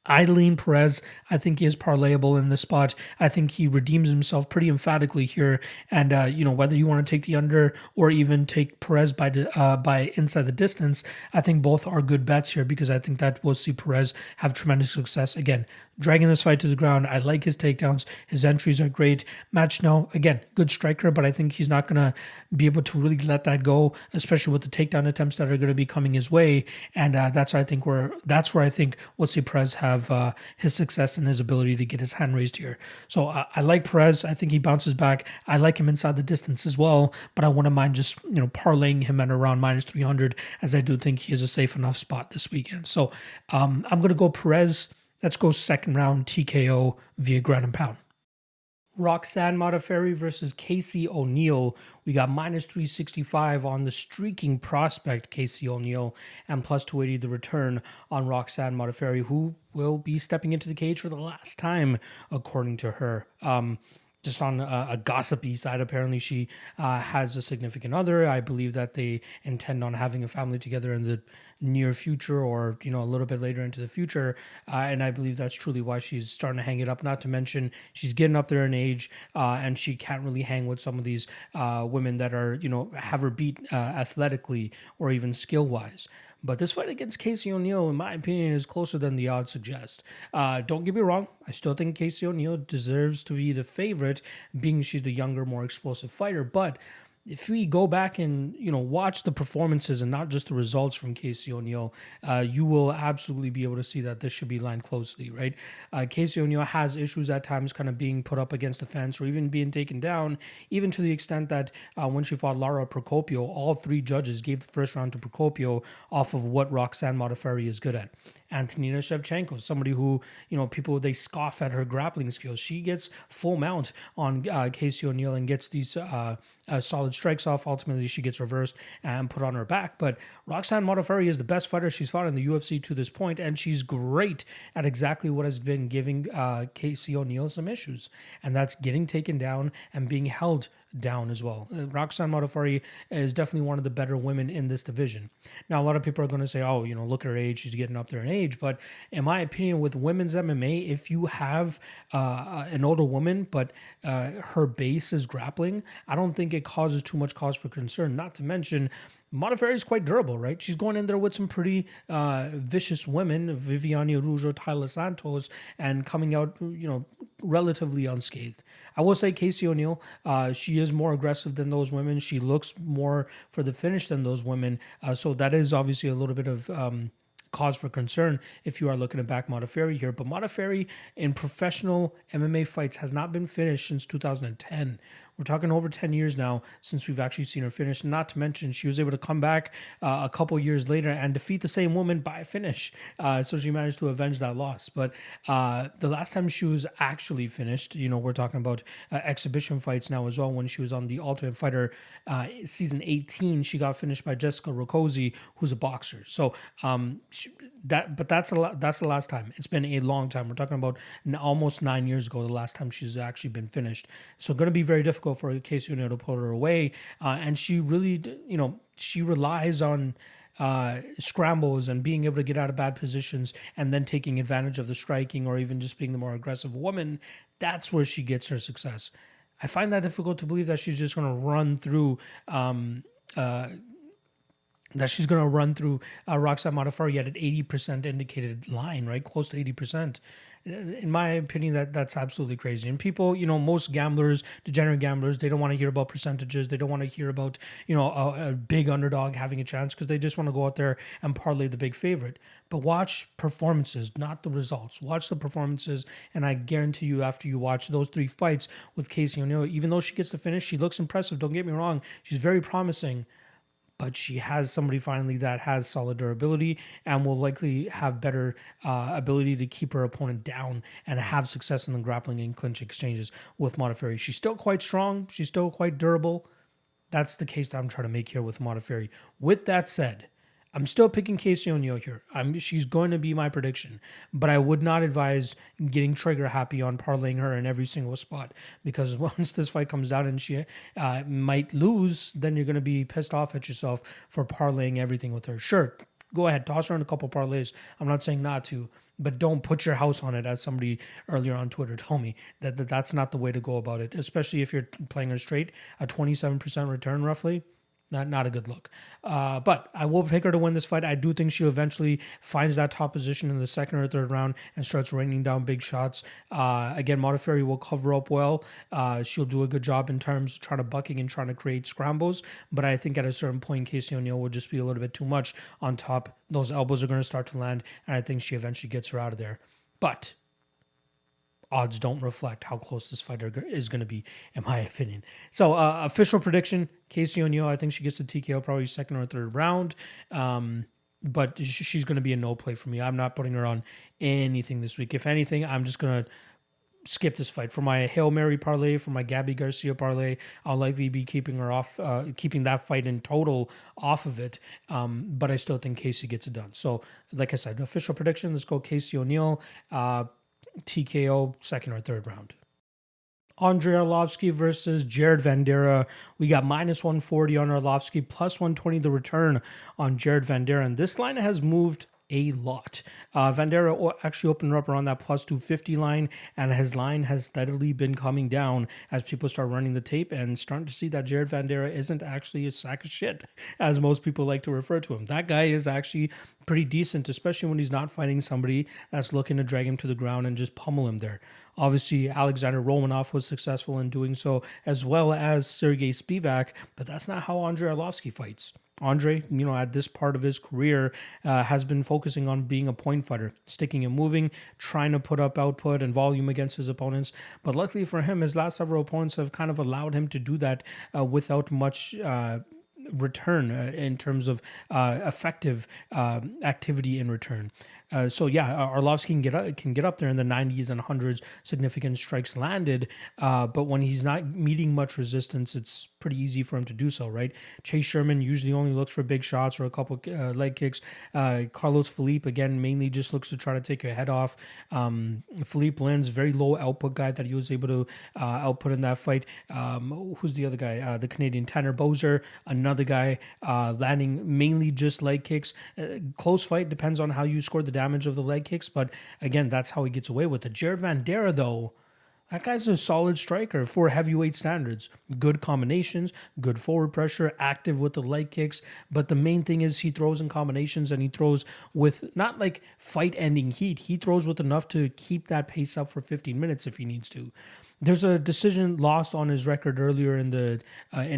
I lean Perez. I think he is parlayable in this spot. I think he redeems himself pretty emphatically here. And, whether you want to take the under or even take Perez by inside the distance, I think both are good bets here, because I think that we'll see Perez have tremendous success. Again, dragging this fight to the ground. I like his takedowns. His entries are great. Matt Schnell, again, good striker, but I think he's not going to be able to really let that go, especially with the takedown attempts that are going to be coming his way. And that's where I think we'll see Perez have his success and his ability to get his hand raised here. So I like Perez. I think he bounces back. I like him inside the distance as well, but I wouldn't mind just parlaying him at around -300, as I do think he is a safe enough spot this weekend. So I'm going to go Perez. Let's go second round TKO via ground and pound. Roxanne Modafferi versus Casey O'Neill. We got minus 365 on the streaking prospect Casey O'Neill and plus 280 the return on Roxanne Modafferi, who will be stepping into the cage for the last time, according to her. Just on a gossipy side, apparently she has a significant other. I believe that they intend on having a family together in the near future, or a little bit later into the future, and I believe that's truly why she's starting to hang it up. Not to mention she's getting up there in age, and she can't really hang with some of these women that are have her beat athletically or even skill wise. But this fight against Casey O'Neill, in my opinion, is closer than the odds suggest. Don't get me wrong. I still think Casey O'Neill deserves to be the favorite, being she's the younger, more explosive fighter. But if we go back and watch the performances and not just the results from Casey O'Neill, you will absolutely be able to see that this should be lined closely, right? Casey O'Neill has issues at times kind of being put up against the fence or even being taken down, even to the extent that when she fought Lara Procopio, all three judges gave the first round to Procopio off of what Roxanne Modafferi is good at. Antonina Shevchenko, somebody who, people, they scoff at her grappling skills. She gets full mount on Casey O'Neill and gets these solid strikes off. Ultimately, she gets reversed and put on her back. But Roxanne Modafferi is the best fighter she's fought in the UFC to this point, and she's great at exactly what has been giving Casey O'Neill some issues, and that's getting taken down and being held down as well. Roxanne Modafferi is definitely one of the better women in this division. Now, a lot of people are going to say, oh, look at her age, she's getting up there in age. But in my opinion, with women's MMA, if you have an older woman, but her base is grappling, I don't think it causes too much cause for concern. Not to mention, Modafferi is quite durable, right? She's going in there with some pretty vicious women, Viviane Rojo, Tyler Santos, and coming out, relatively unscathed. I will say Casey O'Neill, she is more aggressive than those women. She looks more for the finish than those women. So that is obviously a little bit of cause for concern if you are looking to back Modafferi here. But Modafferi in professional MMA fights has not been finished since 2010. We're talking over 10 years now since we've actually seen her finish. Not to mention, she was able to come back a couple years later and defeat the same woman by a finish. So she managed to avenge that loss. But the last time she was actually finished, we're talking about exhibition fights now as well. When she was on the Ultimate Fighter season 18, she got finished by Jessica Rokosi, who's a boxer. So that's the last time. It's been a long time. We're talking about almost 9 years ago, the last time she's actually been finished. So going to be very difficult for Casey O'Neill to pull her away. And she really, she relies on scrambles and being able to get out of bad positions and then taking advantage of the striking or even just being the more aggressive woman. That's where she gets her success. I find that difficult to believe that she's just going to run through Roxanne Modafferi at an 80% indicated line, right? Close to 80%. In my opinion, that's absolutely crazy. And people, most gamblers, degenerate gamblers, they don't want to hear about percentages. They don't want to hear about, a big underdog having a chance because they just want to go out there and parlay the big favorite. But watch performances, not the results. Watch the performances, and I guarantee you, after you watch those three fights with Casey O'Neill, even though she gets the finish, she looks impressive. Don't get me wrong. She's very promising. But she has somebody finally that has solid durability and will likely have better ability to keep her opponent down and have success in the grappling and clinch exchanges with Modafferi. She's still quite strong. She's still quite durable. That's the case that I'm trying to make here with Modafferi. With that said, I'm still picking Casey O'Neill here. She's going to be my prediction, but I would not advise getting trigger happy on parlaying her in every single spot, because once this fight comes down and she might lose, then you're going to be pissed off at yourself for parlaying everything with her. Sure, go ahead, toss her in a couple parlays. I'm not saying not to, but don't put your house on it, as somebody earlier on Twitter told me. That's not the way to go about it, especially if you're playing her straight. A 27% return roughly. Not a good look. But I will pick her to win this fight. I do think she eventually finds that top position in the second or third round and starts raining down big shots. Again, Modafferi will cover up well. She'll do a good job in terms of trying to bucking and trying to create scrambles. But I think at a certain point, Casey O'Neill will just be a little bit too much on top. Those elbows are going to start to land, and I think she eventually gets her out of there. But odds don't reflect how close this fighter is going to be, in my opinion. So, official prediction, Casey O'Neill, I think she gets the TKO probably second or third round. But she's going to be a no play for me. I'm not putting her on anything this week. If anything, I'm just going to skip this fight. For my Hail Mary parlay, for my Gabby Garcia parlay, I'll likely be keeping her off, keeping that fight in total off of it. But I still think Casey gets it done. So, like I said, official prediction, let's go Casey O'Neill, TKO, second or third round. Andre Arlovski versus Jared Vanderaa. We got minus 140 on Arlovski, plus 120 the return on Jared Vanderaa. And this line has moved a lot. Vanderaa actually opened up around that plus 250 line, and his line has steadily been coming down as people start running the tape and starting to see that Jared Vanderaa isn't actually a sack of shit, as most people like to refer to him. That guy is actually pretty decent, especially when he's not fighting somebody that's looking to drag him to the ground and just pummel him there. Obviously, Alexander Romanov was successful in doing so, as well as Sergey Spivak, but that's not how Andre Arlovski fights. Andre, at this part of his career, has been focusing on being a point fighter, sticking and moving, trying to put up output and volume against his opponents. But luckily for him, his last several opponents have kind of allowed him to do that without much return in terms of effective activity in return. Arlovski can get up there in the 90s and 100s, significant strikes landed, but when he's not meeting much resistance, it's pretty easy for him to do so, right? Chase Sherman usually only looks for big shots or a couple leg kicks. Carlos Felipe, again, mainly just looks to try to take your head off. Felipe Lin's very low output guy that he was able to output in that fight. Who's the other guy? The Canadian Tanner Boser, another guy landing mainly just leg kicks. Close fight, depends on how you score the damage of the leg kicks, but again, that's how he gets away with it. Jared Vanderaa, though, that guy's a solid striker for heavyweight standards. Good combinations, good forward pressure, active with the leg kicks, but the main thing is he throws in combinations, and he throws with not like fight-ending heat. He throws with enough to keep that pace up for 15 minutes if he needs to. There's a decision lost on his record earlier in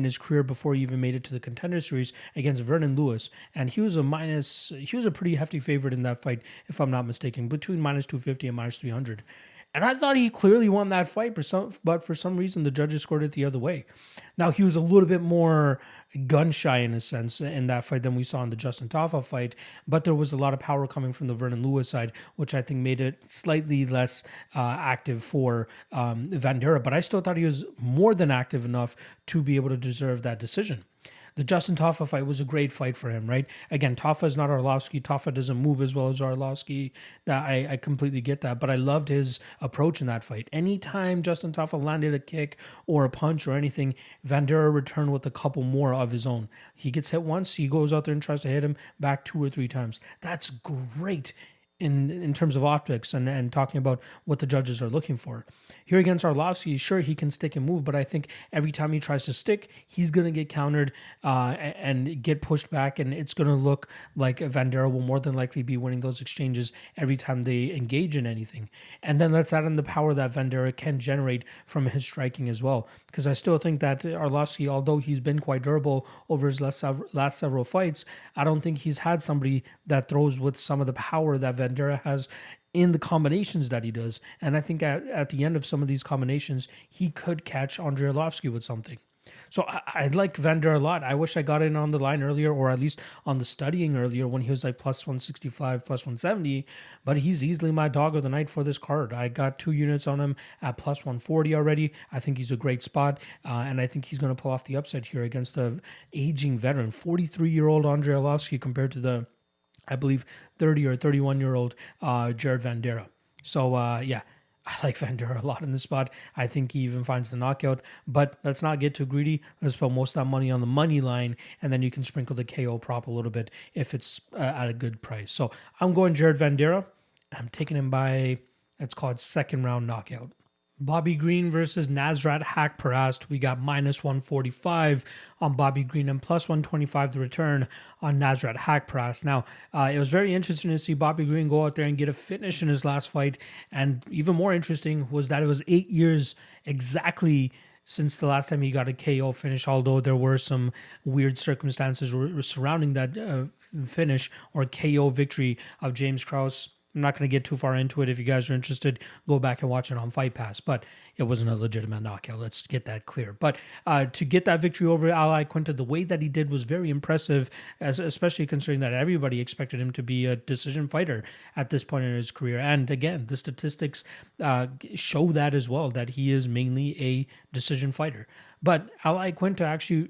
his career before he even made it to the Contender Series against Vernon Lewis, and he was a pretty hefty favorite in that fight, if I'm not mistaken, between minus 250 and minus 300. And I thought he clearly won that fight, but for some reason the judges scored it the other way. Now, he was a little bit more gun shy in a sense in that fight than we saw in the Justin Tafa fight, but there was a lot of power coming from the Vernon Lewis side, which I think made it slightly less active for Vanderaa. But I still thought he was more than active enough to be able to deserve that decision. The Justin Tafa fight was a great fight for him, right? Again, Tafa is not Arlovski. Tafa doesn't move as well as Arlovski. That I completely get that, but I loved his approach in that fight. Anytime Justin Tafa landed a kick or a punch or anything, Vanderaa returned with a couple more of his own. He gets hit once, he goes out there and tries to hit him back 2 or 3 times. That's great in terms of optics and talking about what the judges are looking for. Here against Arlovski, sure, he can stick and move, but I think every time he tries to stick, he's going to get countered and get pushed back, and it's going to look like Vanderaa will more than likely be winning those exchanges every time they engage in anything. And then let's add in the power that Vanderaa can generate from his striking as well, because I still think that Arlovski, although he's been quite durable over his last several fights, I don't think he's had somebody that throws with some of the power that Vanderaa has in the combinations that he does. And I think at the end of some of these combinations, he could catch Andre Arlovski with something. So I like Vanderaa a lot. I wish I got in on the line earlier, or at least on the studying earlier when he was like plus 165, plus 170. But he's easily my dog of the night for this card. I got 2 units on him at plus 140 already. I think he's a great spot. And I think he's going to pull off the upset here against the aging veteran, 43-year-old Andre Arlovski compared to the, I believe, 30 or 31-year-old Jared Vanderaa. So, I like Vanderaa a lot in this spot. I think he even finds the knockout. But let's not get too greedy. Let's put most of that money on the money line, and then you can sprinkle the KO prop a little bit if it's at a good price. So I'm going Jared Vanderaa. I'm taking him by, let's call it, second round knockout. Bobby Green versus Nasrat Haqparast. We got minus 145 on Bobby Green and plus 125 the return on Nasrat Haqparast. Now, it was very interesting to see Bobby Green go out there and get a finish in his last fight. And even more interesting was that it was 8 years exactly since the last time he got a KO finish, although there were some weird circumstances surrounding that finish or KO victory of James Krause. I'm not going to get too far into it. If you guys are interested, go back and watch it on Fight Pass. But it wasn't a legitimate knockout. Let's get that clear. But to get that victory over Al Iaquinta, the way that he did was very impressive, especially considering that everybody expected him to be a decision fighter at this point in his career. And again, the statistics show that as well, that he is mainly a decision fighter. But Al Iaquinta actually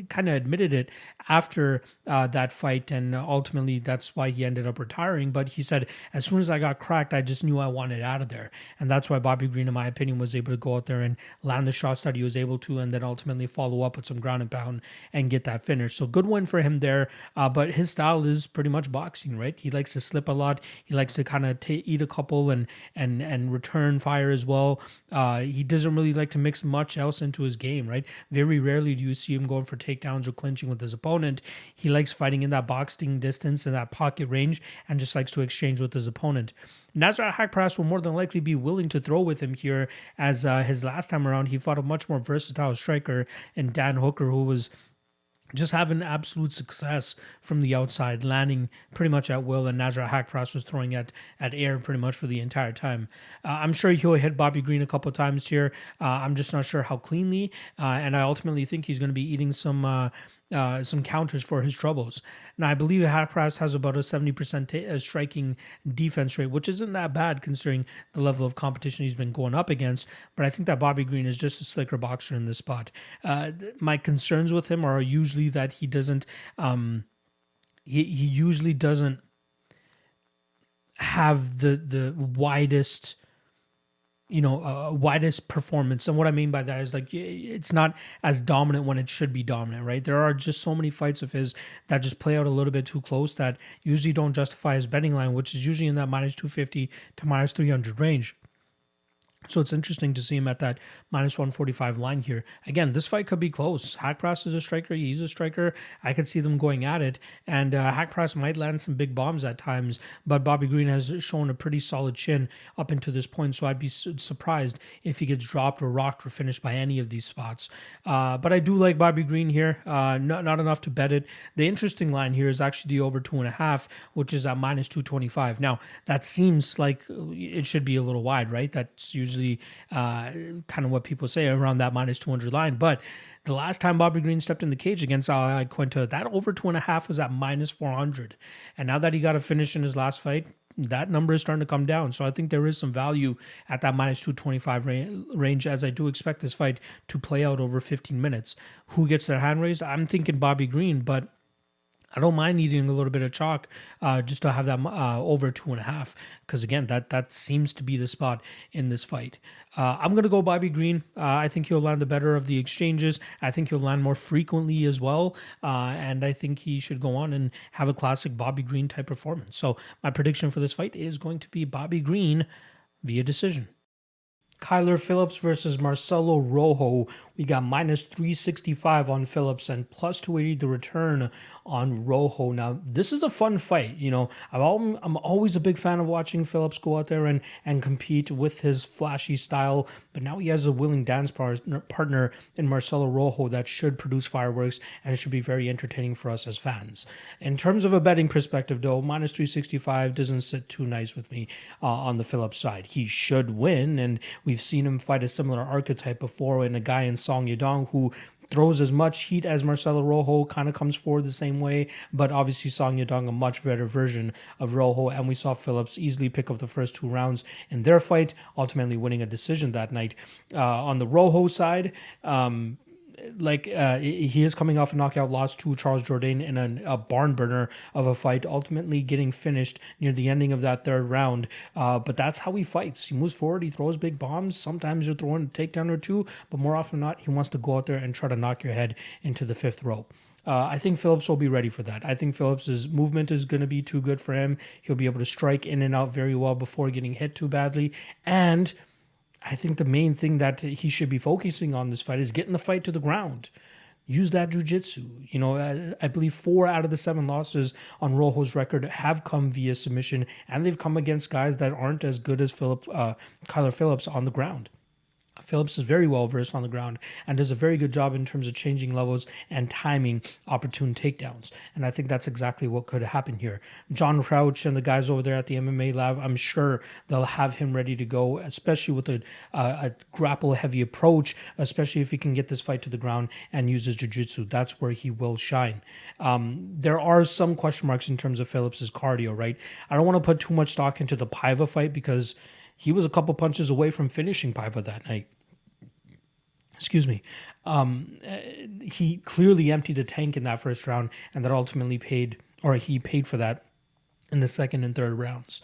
kind of admitted it after that fight, and ultimately that's why he ended up retiring. But he said, as soon as I got cracked, I just knew I wanted out of there. And that's why Bobby Green, in my opinion, was able to go out there and land the shots that he was able to, and then ultimately follow up with some ground and pound and get that finish. So good win for him there. But his style is pretty much boxing, right? He likes to slip a lot. He likes to kind of eat a couple and return fire as well. He doesn't really like to mix much else into his game, right? Very rarely do you see him going for takedowns or clinching with his opponent. He likes fighting in that boxing distance and that pocket range, and just likes to exchange with his opponent. Nasrat Haqparast will more than likely be willing to throw with him here, as his last time around he fought a much more versatile striker in Dan Hooker, who was just having absolute success from the outside, landing pretty much at will, and Nasrat Haqparast was throwing at air pretty much for the entire time. I'm sure he'll hit Bobby Green a couple of times here. I'm just not sure how cleanly, and I ultimately think he's going to be eating some counters for his troubles. Now, I believe Haqparast has about a 70% striking defense rate, which isn't that bad considering the level of competition he's been going up against. But I think that Bobby Green is just a slicker boxer in this spot. My concerns with him are usually that he doesn't, he usually doesn't have the widest, widest performance. And what I mean by that is, like, it's not as dominant when it should be dominant, right? There are just so many fights of his that just play out a little bit too close that usually don't justify his betting line, which is usually in that minus 250 to minus 300 range. So it's interesting to see him at that minus 145 line here. Again, this fight could be close. Haqparast is a striker. He's a striker. I could see them going at it. And Haqparast might land some big bombs at times, but Bobby Green has shown a pretty solid chin up until this point, so I'd be surprised if he gets dropped or rocked or finished by any of these spots. But I do like Bobby Green here. Not enough to bet it. The interesting line here is actually the over 2.5, which is at minus 225. Now, that seems like it should be a little wide, right? That's usually kind of what people say around that minus 200 line. But the last time Bobby Green stepped in the cage against Al Iaquinta, that over 2.5 was at minus 400. And now that he got a finish in his last fight, that number is starting to come down. So I think there is some value at that minus 225 range, as I do expect this fight to play out over 15 minutes. Who gets their hand raised? I'm thinking Bobby Green, but I don't mind eating a little bit of chalk just to have that over 2.5, because again, that seems to be the spot in this fight. I'm going to go Bobby Green. I think he'll land the better of the exchanges. I think he'll land more frequently as well, and I think he should go on and have a classic Bobby Green type performance. So my prediction for this fight is going to be Bobby Green via decision. Kyler Phillips versus Marcelo Rojo. We got minus 365 on Phillips and plus 280 the return on Rojo. Now, this is a fun fight. I'm always a big fan of watching Phillips go out there and compete with his flashy style, but now he has a willing dance partner in Marcelo Rojo that should produce fireworks and should be very entertaining for us as fans. In terms of a betting perspective, though, minus 365 doesn't sit too nice with me on the Phillips side. He should win, and we've seen him fight a similar archetype before in a guy in Song Yadong who throws as much heat as Marcelo Rojo, kind of comes forward the same way, but obviously Song Yadong a much better version of Rojo, and we saw Phillips easily pick up the first 2 rounds in their fight, ultimately winning a decision that night. On the Rojo side, he is coming off a knockout loss to Charles Jourdain in a barn burner of a fight, ultimately getting finished near the ending of that 3rd round. But that's how he fights. He moves forward, he throws big bombs. Sometimes you're throwing a takedown or 2, but more often than not, he wants to go out there and try to knock your head into the 5th row. I think Phillips will be ready for that. I think Phillips' movement is going to be too good for him. He'll be able to strike in and out very well before getting hit too badly. And I think the main thing that he should be focusing on this fight is getting the fight to the ground. Use that jiu-jitsu. I believe 4 out of the 7 losses on Rojo's record have come via submission, and they've come against guys that aren't as good as Kyler Phillips on the ground. Phillips is very well versed on the ground and does a very good job in terms of changing levels and timing opportune takedowns. And I think that's exactly what could happen here. John Crouch and the guys over there at the MMA lab, I'm sure they'll have him ready to go, especially with a grapple heavy approach, especially if he can get this fight to the ground and use his jiu-jitsu. That's where he will shine. There are some question marks in terms of Phillips's cardio, right? I don't want to put too much stock into the Paiva fight because he was a couple punches away from finishing Paiva that night. Excuse me. He clearly emptied the tank in that first round, and that ultimately he paid for that in the second and third rounds.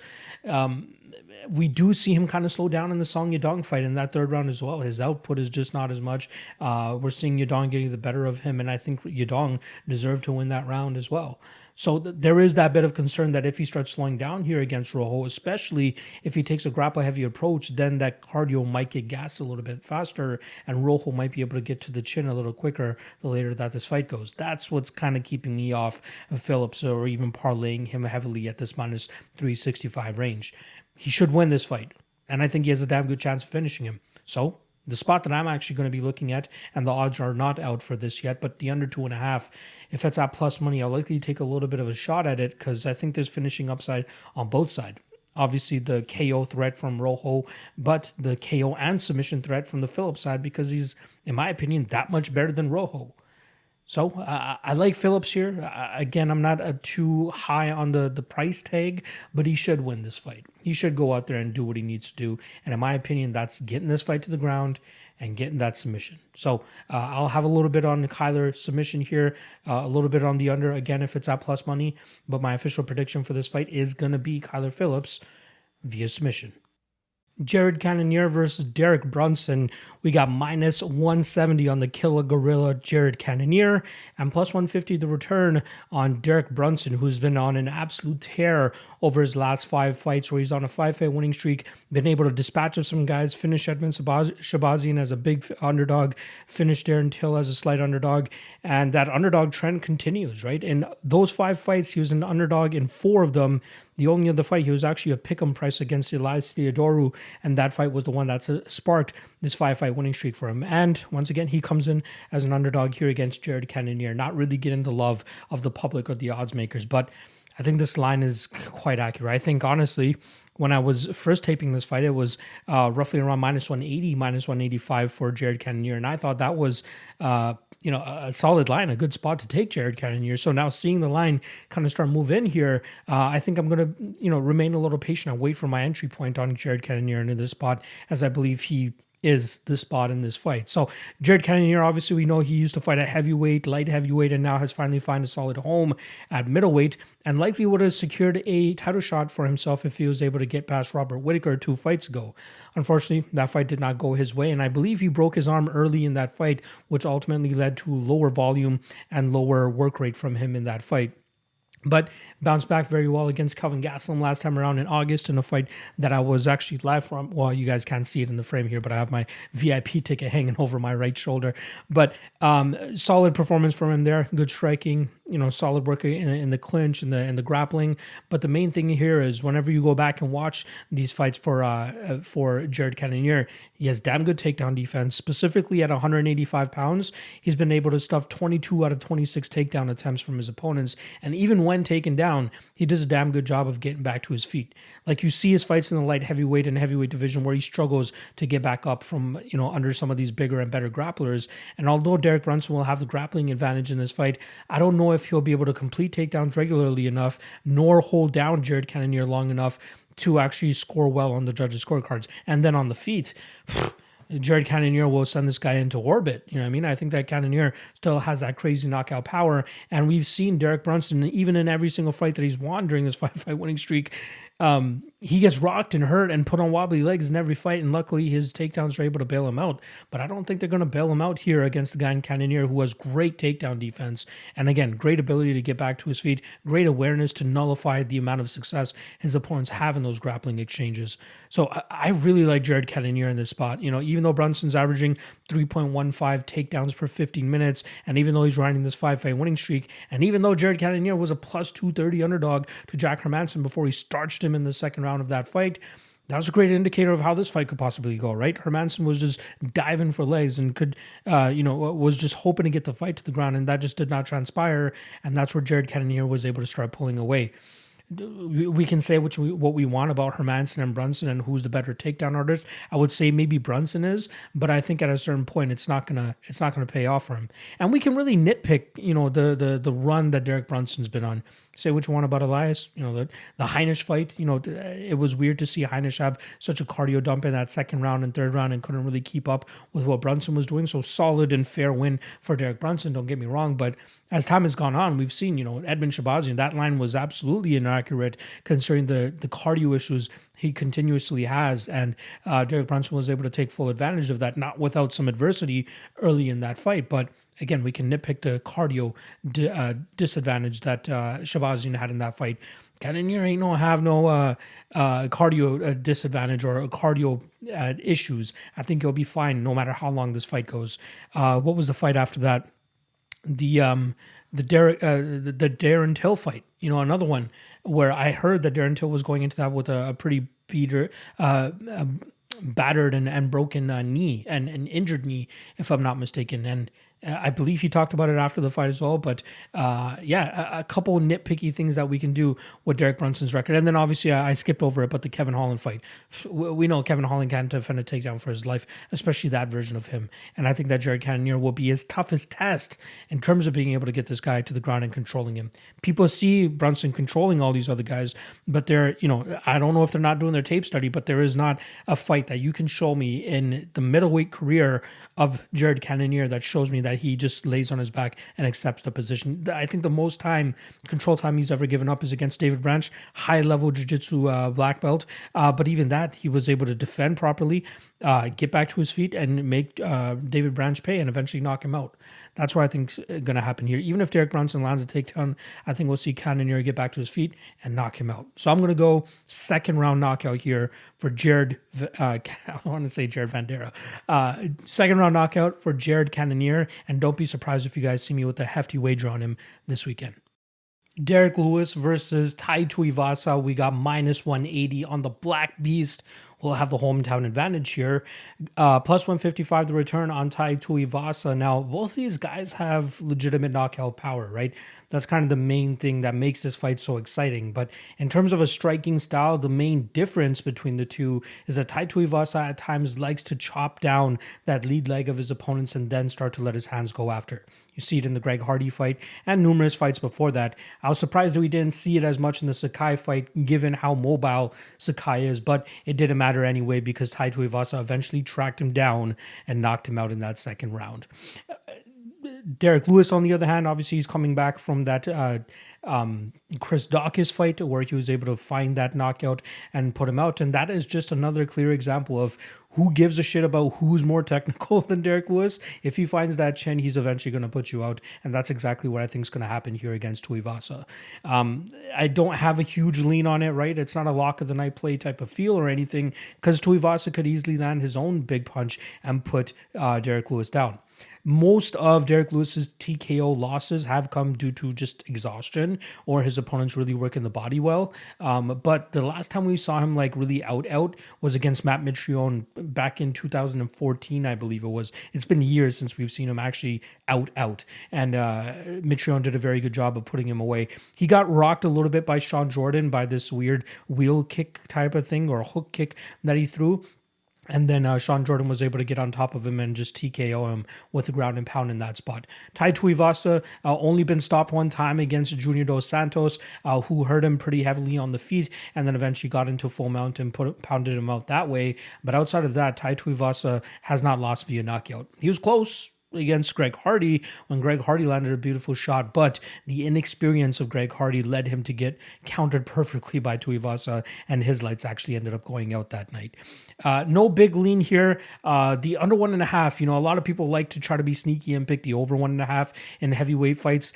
We do see him kind of slow down in the Song Yadong fight in that third round as well. His output is just not as much. We're seeing Yadong getting the better of him, and I think Yadong deserved to win that round as well. So there is that bit of concern that if he starts slowing down here against Rojo, especially if he takes a grapple-heavy approach, then that cardio might get gassed a little bit faster, and Rojo might be able to get to the chin a little quicker the later that this fight goes. That's what's kind of keeping me off of Phillips or even parlaying him heavily at this minus 365 range. He should win this fight, and I think he has a damn good chance of finishing him. So the spot that I'm actually going to be looking at, and the odds are not out for this yet, but the under 2.5, if it's at plus money, I'll likely take a little bit of a shot at it because I think there's finishing upside on both sides. Obviously, the KO threat from Rojo, but the KO and submission threat from the Phillips side because he's, in my opinion, that much better than Rojo. So I like Phillips here. Again, I'm not too high on the price tag, but he should win this fight. He should go out there and do what he needs to do. And in my opinion, that's getting this fight to the ground and getting that submission. So I'll have a little bit on the Kyler submission here, a little bit on the under, again, if it's at plus money. But my official prediction for this fight is going to be Kyler Phillips via submission. Jared Cannonier versus Derek Brunson. We got minus 170 on the Killa Gorilla Jared Cannonier and plus 150 the return on Derek Brunson, who's been on an absolute tear over his last 5 fights, where he's on a 5-fight winning streak, been able to dispatch of some guys, finish Edmund Shabazian as a big underdog, finish Darren Till as a slight underdog, and that underdog trend continues, right? In those 5 fights, he was an underdog in 4 of them. The only other fight, he was actually a pick'em price against Elias Theodorou, and that fight was the one that sparked this 5-fight winning streak for him. And once again, he comes in as an underdog here against Jared Cannonier, not really getting the love of the public or the odds makers. But I think this line is quite accurate. I think, honestly, when I was first taping this fight, it was roughly around minus 180, minus 185 for Jared Cannonier. And I thought that was a solid line, a good spot to take Jared Cannonier. So now seeing the line kind of start move in here, I think I'm going to, remain a little patient and wait for my entry point on Jared Cannonier into this spot, as I believe he is the spot in this fight. So Jared Cannonier, obviously we know he used to fight at heavyweight, light heavyweight, and now has finally found a solid home at middleweight, and likely would have secured a title shot for himself if he was able to get past Robert Whittaker 2 fights ago. Unfortunately, that fight did not go his way, and I believe he broke his arm early in that fight, which ultimately led to lower volume and lower work rate from him in that fight. But bounced back very well against Kelvin Gastelum last time around in August in a fight that I was actually live from. Well, you guys can't see it in the frame here, but I have my VIP ticket hanging over my right shoulder. But solid performance from him there. Good striking, solid work in the clinch and the grappling. But the main thing here is whenever you go back and watch these fights for Jared Cannonier, he has damn good takedown defense. Specifically at 185 pounds, he's been able to stuff 22 out of 26 takedown attempts from his opponents. And even when taken down, he does a damn good job of getting back to his feet. Like you see his fights in the light heavyweight and heavyweight division where he struggles to get back up from, under some of these bigger and better grapplers. And although Derek Brunson will have the grappling advantage in this fight, I don't know if he'll be able to complete takedowns regularly enough, nor hold down Jared Cannonier long enough to actually score well on the judges' scorecards. And then on the feet, Jared Cannonier will send this guy into orbit. You know what I mean? I think that Cannonier still has that crazy knockout power. And we've seen Derek Brunson, even in every single fight that he's won during this 5-fight winning streak, he gets rocked and hurt and put on wobbly legs in every fight, and luckily his takedowns are able to bail him out. But I don't think they're going to bail him out here against the guy in Cannonier who has great takedown defense, and again, great ability to get back to his feet, great awareness to nullify the amount of success his opponents have in those grappling exchanges. So I really like Jared Cannonier in this spot. Even though Brunson's averaging 3.15 takedowns per 15 minutes, and even though he's riding this 5-fight winning streak, and even though Jared Cannonier was a plus 230 underdog to Jack Hermansson before he starched him in the second round of that fight, that was a great indicator of how this fight could possibly go, right? Hermanson was just diving for legs and was just hoping to get the fight to the ground, and that just did not transpire. And that's where Jared Cannonier was able to start pulling away. We can say what we want about Hermanson and Brunson and who's the better takedown artist. I would say maybe Brunson is, but I think at a certain point it's not gonna pay off for him. And we can really nitpick, the run that Derek Brunson's been on. Say what you want about Elias, the Heinisch fight. It was weird to see Heinisch have such a cardio dump in that second round and third round and couldn't really keep up with what Brunson was doing. So solid and fair win for Derek Brunson. Don't get me wrong, but as time has gone on, we've seen, Edmund Shabazian, that line was absolutely inaccurate considering the cardio issues he continuously has. And Derek Brunson was able to take full advantage of that, not without some adversity early in that fight. But again, we can nitpick the cardio disadvantage that Shabazian had in that fight. Cannonier ain't have no cardio disadvantage or cardio issues. I think he'll be fine no matter how long this fight goes. What was the fight after that? The Darren Till fight, another one where I heard that Darren Till was going into that with a pretty battered and broken knee and an injured knee, if I'm not mistaken. And I believe he talked about it after the fight as well. But a couple nitpicky things that we can do with Derek Brunson's record. And then obviously I skipped over it, but the Kevin Holland fight. We know Kevin Holland can't defend a takedown for his life, especially that version of him. And I think that Jared Cannonier will be his toughest test in terms of being able to get this guy to the ground and controlling him. People see Brunson controlling all these other guys, but they're, I don't know if they're not doing their tape study, but there is not a fight that you can show me in the middleweight career of Jared Cannonier that shows me that he just lays on his back and accepts the position. I think the most control time he's ever given up is against David Branch, high-level jiu-jitsu black belt. But even that, he was able to defend properly, get back to his feet, and make David Branch pay and eventually knock him out. That's what I think is going to happen here. Even if Derek Brunson lands a takedown, I think we'll see Cannonier get back to his feet and knock him out. So I'm going to go second round knockout here for Jared. I want to say Jared Vanderaa. Second round knockout for Jared Cannonier. And don't be surprised if you guys see me with a hefty wager on him this weekend. Derek Lewis versus Tai Tuivasa. We got minus 180 on the Black Beast. We'll have the hometown advantage here. Plus 155 the return on Tai Tuivasa. Now, both these guys have legitimate knockout power, right? That's kind of the main thing that makes this fight so exciting. But in terms of a striking style, the main difference between the two is that Tai Tuivasa at times likes to chop down that lead leg of his opponents and then start to let his hands go after. You see it in the Greg Hardy fight and numerous fights before that. I was surprised that we didn't see it as much in the Sakai fight, given how mobile Sakai is, but it didn't matter anyway because Tai Tuivasa eventually tracked him down and knocked him out in that second round. Derek Lewis, on the other hand, obviously he's coming back from that Chris Dawkins fight where he was able to find that knockout and put him out. And that is just another clear example of who gives a shit about who's more technical than Derek Lewis. If he finds that chin, he's eventually going to put you out. And that's exactly what I think is going to happen here against Tuivasa. I don't have a huge lean on it, right? It's not a lock of the night play type of feel or anything because Tuivasa could easily land his own big punch and put Derek Lewis down. Most of Derek Lewis's TKO losses have come due to just exhaustion or his opponents really working the body well. But the last time we saw him like really out was against Matt Mitrione back in 2014, I believe it was. It's been years since we've seen him actually out. And Mitrione did a very good job of putting him away. He got rocked a little bit by Sean Jordan by this weird wheel kick type of thing or hook kick that he threw. And then Sean Jordan was able to get on top of him and just TKO him with the ground and pound in that spot. Tai Tuivasa only been stopped one time against Junior Dos Santos, who hurt him pretty heavily on the feet and then eventually got into full mount and pounded him out that way. But outside of that, Tai Tuivasa has not lost via knockout. He was close against Greg Hardy when Greg Hardy landed a beautiful shot, but the inexperience of Greg Hardy led him to get countered perfectly by Tuivasa, and his lights actually ended up going out that night. No big lean here. The under 1.5, a lot of people like to try to be sneaky and pick the over 1.5 in heavyweight fights.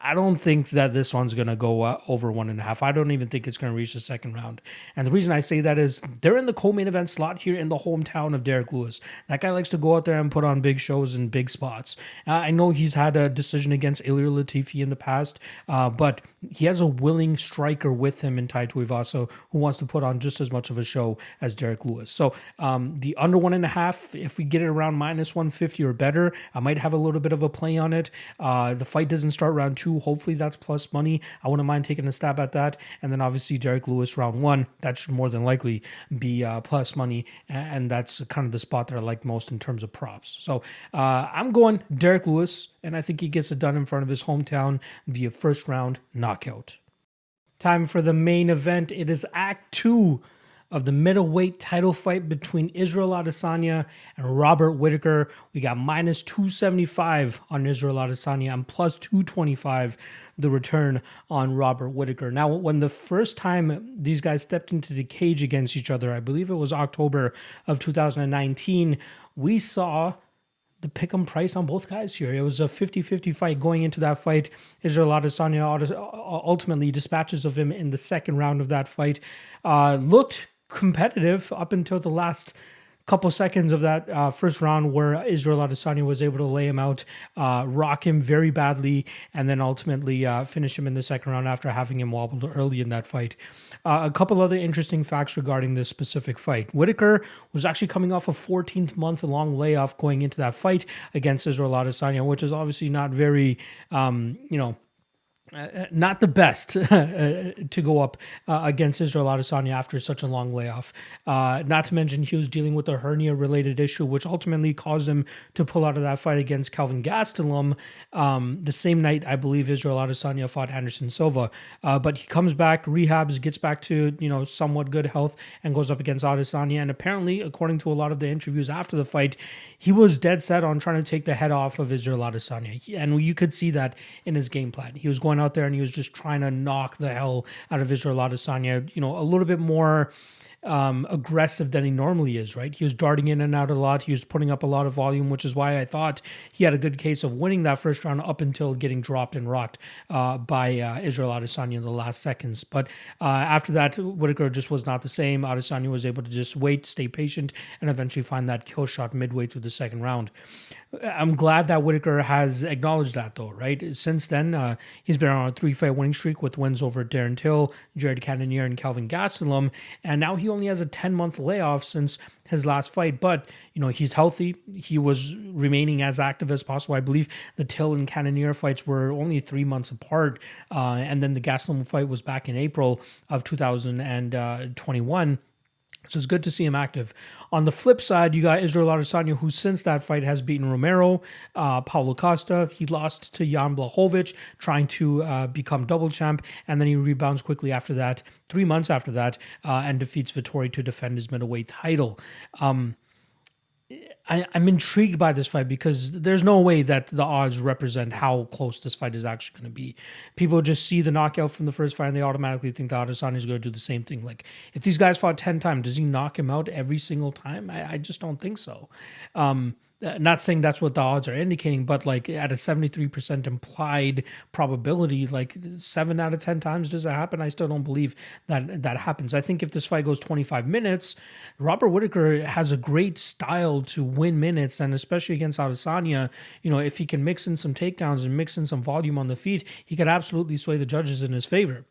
I don't think that this one's going to go over 1.5. I don't even think it's going to reach the second round. And the reason I say that is they're in the co-main event slot here in the hometown of Derek Lewis. That guy likes to go out there and put on big shows in big spots. I know he's had a decision against Ilir Latifi in the past, but he has a willing striker with him in Tai Tuivasa who wants to put on just as much of a show as Derek Lewis. So the under 1.5, if we get it around minus 150 or better, I might have a little bit of a play on it. The fight doesn't start round 2. Hopefully that's plus money. I wouldn't mind taking a stab at that. And then obviously Derek Lewis round 1, that should more than likely be plus money. And that's kind of the spot that I like most in terms of props. So I'm going Derek Lewis, and I think he gets it done in front of his hometown via first round knockout. Time for the main event. It is Act 2 of the middleweight title fight between Israel Adesanya and Robert Whittaker. We got minus 275 on Israel Adesanya and plus 225 the return on Robert Whittaker. Now, when the first time these guys stepped into the cage against each other, I believe it was October of 2019, we saw the pick'em price on both guys here. It was a 50-50 fight going into that fight. Israel Adesanya ultimately dispatches of him in the second round of that fight. Looked competitive up until the last couple seconds of that first round where Israel Adesanya was able to lay him out, rock him very badly, and then ultimately finish him in the second round after having him wobbled early in that fight. A couple other interesting facts regarding this specific fight. Whittaker was actually coming off a 14-month-long layoff going into that fight against Israel Adesanya, which is obviously not very, not the best to go up against Israel Adesanya after such a long layoff. Not to mention he was dealing with a hernia-related issue, which ultimately caused him to pull out of that fight against Kelvin Gastelum the same night, I believe, Israel Adesanya fought Anderson Silva. But he comes back, rehabs, gets back to somewhat good health, and goes up against Adesanya. And apparently, according to a lot of the interviews after the fight, he was dead set on trying to take the head off of Israel Adesanya. And you could see that in his game plan. He was going out there and he was just trying to knock the hell out of Israel Adesanya, a little bit more aggressive than he normally is, right? He was darting in and out a lot. He was putting up a lot of volume, which is why I thought he had a good case of winning that first round up until getting dropped and rocked by Israel Adesanya in the last seconds. But after that, Whittaker just was not the same. Adesanya was able to just wait, stay patient, and eventually find that kill shot midway through the second round. I'm glad that Whittaker has acknowledged that, though, right? Since then, he's been on a 3-fight winning streak with wins over Darren Till, Jared Cannonier, and Kelvin Gastelum, and now he only has a 10-month layoff since his last fight, but, he's healthy. He was remaining as active as possible. I believe the Till and Cannonier fights were only 3 months apart, and then the Gastelum fight was back in April of 2021. So it's good to see him active. On the flip side, you got Israel Adesanya, who since that fight has beaten Romero, Paulo Costa. He lost to Jan Blachowicz, trying to become double champ, and then he rebounds quickly after that, 3 months after that, and defeats Vettori to defend his middleweight title. I'm intrigued by this fight because there's no way that the odds represent how close this fight is actually going to be. People just see the knockout from the first fight and they automatically think that Adesanya is going to do the same thing. Like, if these guys fought 10 times, does he knock him out every single time? I just don't think so. Not saying that's what the odds are indicating, but like at a 73% implied probability, like 7 out of 10 times does it happen? I still don't believe that happens. I think if this fight goes 25 minutes, Robert Whittaker has a great style to win minutes, and especially against Adesanya, if he can mix in some takedowns and mix in some volume on the feet, he could absolutely sway the judges in his favor.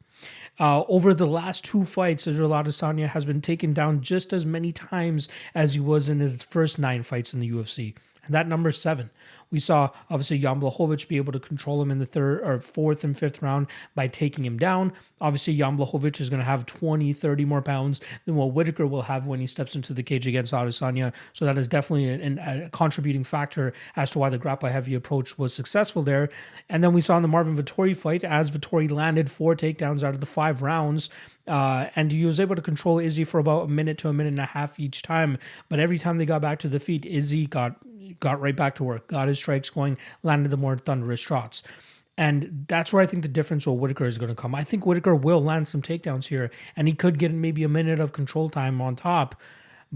Over the last 2 fights, Israel Adesanya has been taken down just as many times as he was in his first 9 fights in the UFC. And that number is 7. We saw, obviously, Jan Blachowicz be able to control him in the 4th and 5th round by taking him down. Obviously, Jan Blachowicz is going to have 20, 30 more pounds than what Whittaker will have when he steps into the cage against Adesanya. So that is definitely a contributing factor as to why the grapple-heavy approach was successful there. And then we saw in the Marvin Vettori fight, as Vettori landed 4 takedowns out of the 5 rounds, and he was able to control Izzy for about a minute to a minute and a half each time. But every time they got back to the feet, Izzy got right back to work, got his strikes going, landed the more thunderous shots. And that's where I think the difference with Whittaker is going to come. I think Whittaker will land some takedowns here, and he could get maybe a minute of control time on top.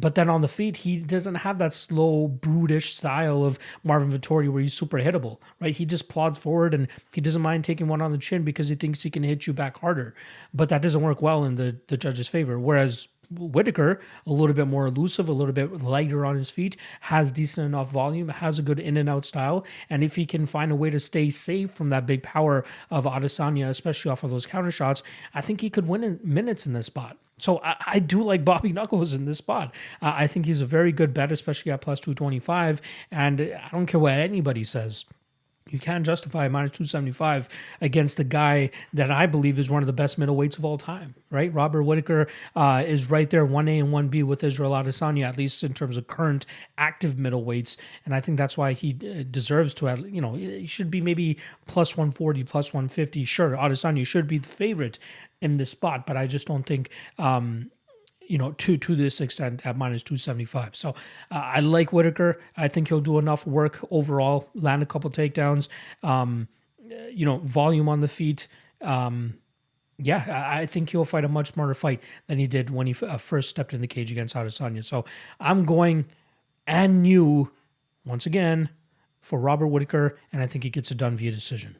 But then on the feet, he doesn't have that slow, brutish style of Marvin Vettori where he's super hittable, right? He just plods forward and he doesn't mind taking one on the chin because he thinks he can hit you back harder. But that doesn't work well in the judge's favor. Whereas Whittaker, a little bit more elusive, a little bit lighter on his feet, has decent enough volume, has a good in and out style. And if he can find a way to stay safe from that big power of Adesanya, especially off of those counter shots, I think he could win in minutes in this spot. So I do like Bobby Knuckles in this spot. I think he's a very good bet, especially at plus 225. And I don't care what anybody says. You can't justify minus 275 against the guy that I believe is one of the best middleweights of all time, right? Robert Whittaker is right there, 1A and 1B with Israel Adesanya, at least in terms of current active middleweights. And I think that's why he deserves to have, he should be maybe plus 140, plus 150. Sure, Adesanya should be the favorite in this spot, but I just don't think to this extent at minus 275. So I like Whittaker. I think he'll do enough work overall, land a couple takedowns, volume on the feet. I think he'll fight a much smarter fight than he did when he first stepped in the cage against Adesanya. So I'm going and new once again for Robert Whittaker, and I think he gets it done via decision.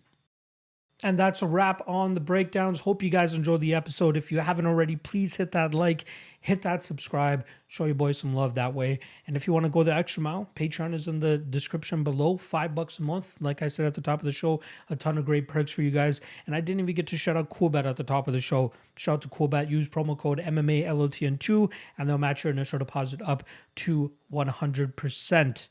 And that's a wrap on the breakdowns. Hope you guys enjoyed the episode. If you haven't already, please hit that like, hit that subscribe, show your boys some love that way. And if you want to go the extra mile, Patron is in the description below, $5 a month. Like I said at the top of the show, a ton of great perks for you guys. And I didn't even get to shout out Coolbet at the top of the show. Shout out to Coolbet, use promo code MMALOTN2, and they'll match your initial deposit up to 100%.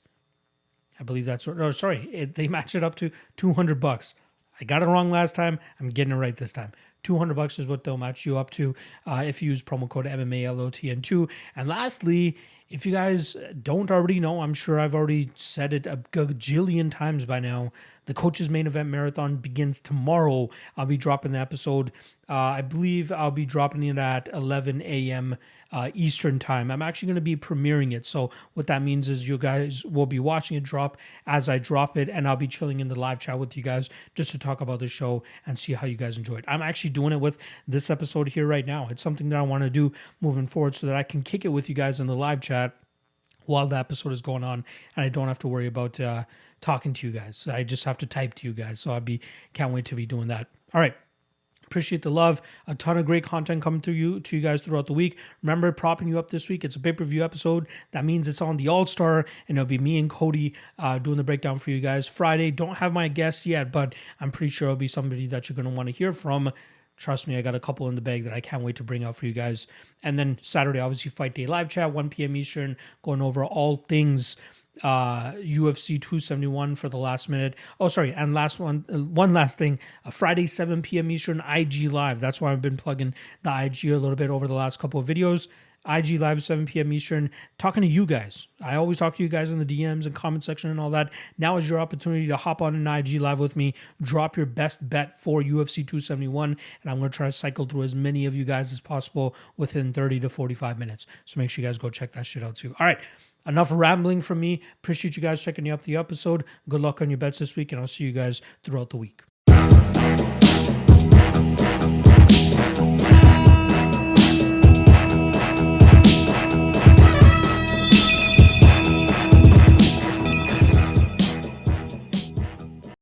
I believe that's, they match it up to $200. I got it wrong last time. I'm getting it right this time. $200 is what they'll match you up to if you use promo code MMALOTN2. And lastly, if you guys don't already know, I'm sure I've already said it a gajillion times by now, the Coach's Main Event Marathon begins tomorrow. I'll be dropping the episode. I believe I'll be dropping it at 11 a.m. Eastern time. I'm actually going to be premiering it. So what that means is you guys will be watching it drop as I drop it, and I'll be chilling in the live chat with you guys just to talk about the show and see how you guys enjoy it. I'm actually doing it with this episode here right now. It's something that I want to do moving forward so that I can kick it with you guys in the live chat while the episode is going on, and I don't have to worry about talking to you guys. I just have to type to you guys. So can't wait to be doing that. All right. Appreciate the love. A ton of great content coming to you guys throughout the week. Remember, propping you up this week. It's a pay-per-view episode. That means it's on the All-Star, and it'll be me and Cody doing the breakdown for you guys. Friday, don't have my guests yet, but I'm pretty sure it'll be somebody that you're going to want to hear from. Trust me, I got a couple in the bag that I can't wait to bring out for you guys. And then Saturday, obviously, Fight Day live chat, 1 p.m. Eastern, going over all things UFC 271 for the last minute. And one last thing, Friday 7 p.m. Eastern, IG Live. That's why I've been plugging the IG a little bit over the last couple of videos. IG Live 7 p.m. Eastern, talking to you guys. I always talk to you guys in the DMs and comment section and all that. Now is your opportunity to hop on an IG Live with me, drop your best bet for UFC 271, and I'm going to try to cycle through as many of you guys as possible within 30 to 45 minutes. So make sure you guys go check that shit out too. All right. Enough rambling from me. Appreciate you guys checking out the episode. Good luck on your bets this week, and I'll see you guys throughout the week.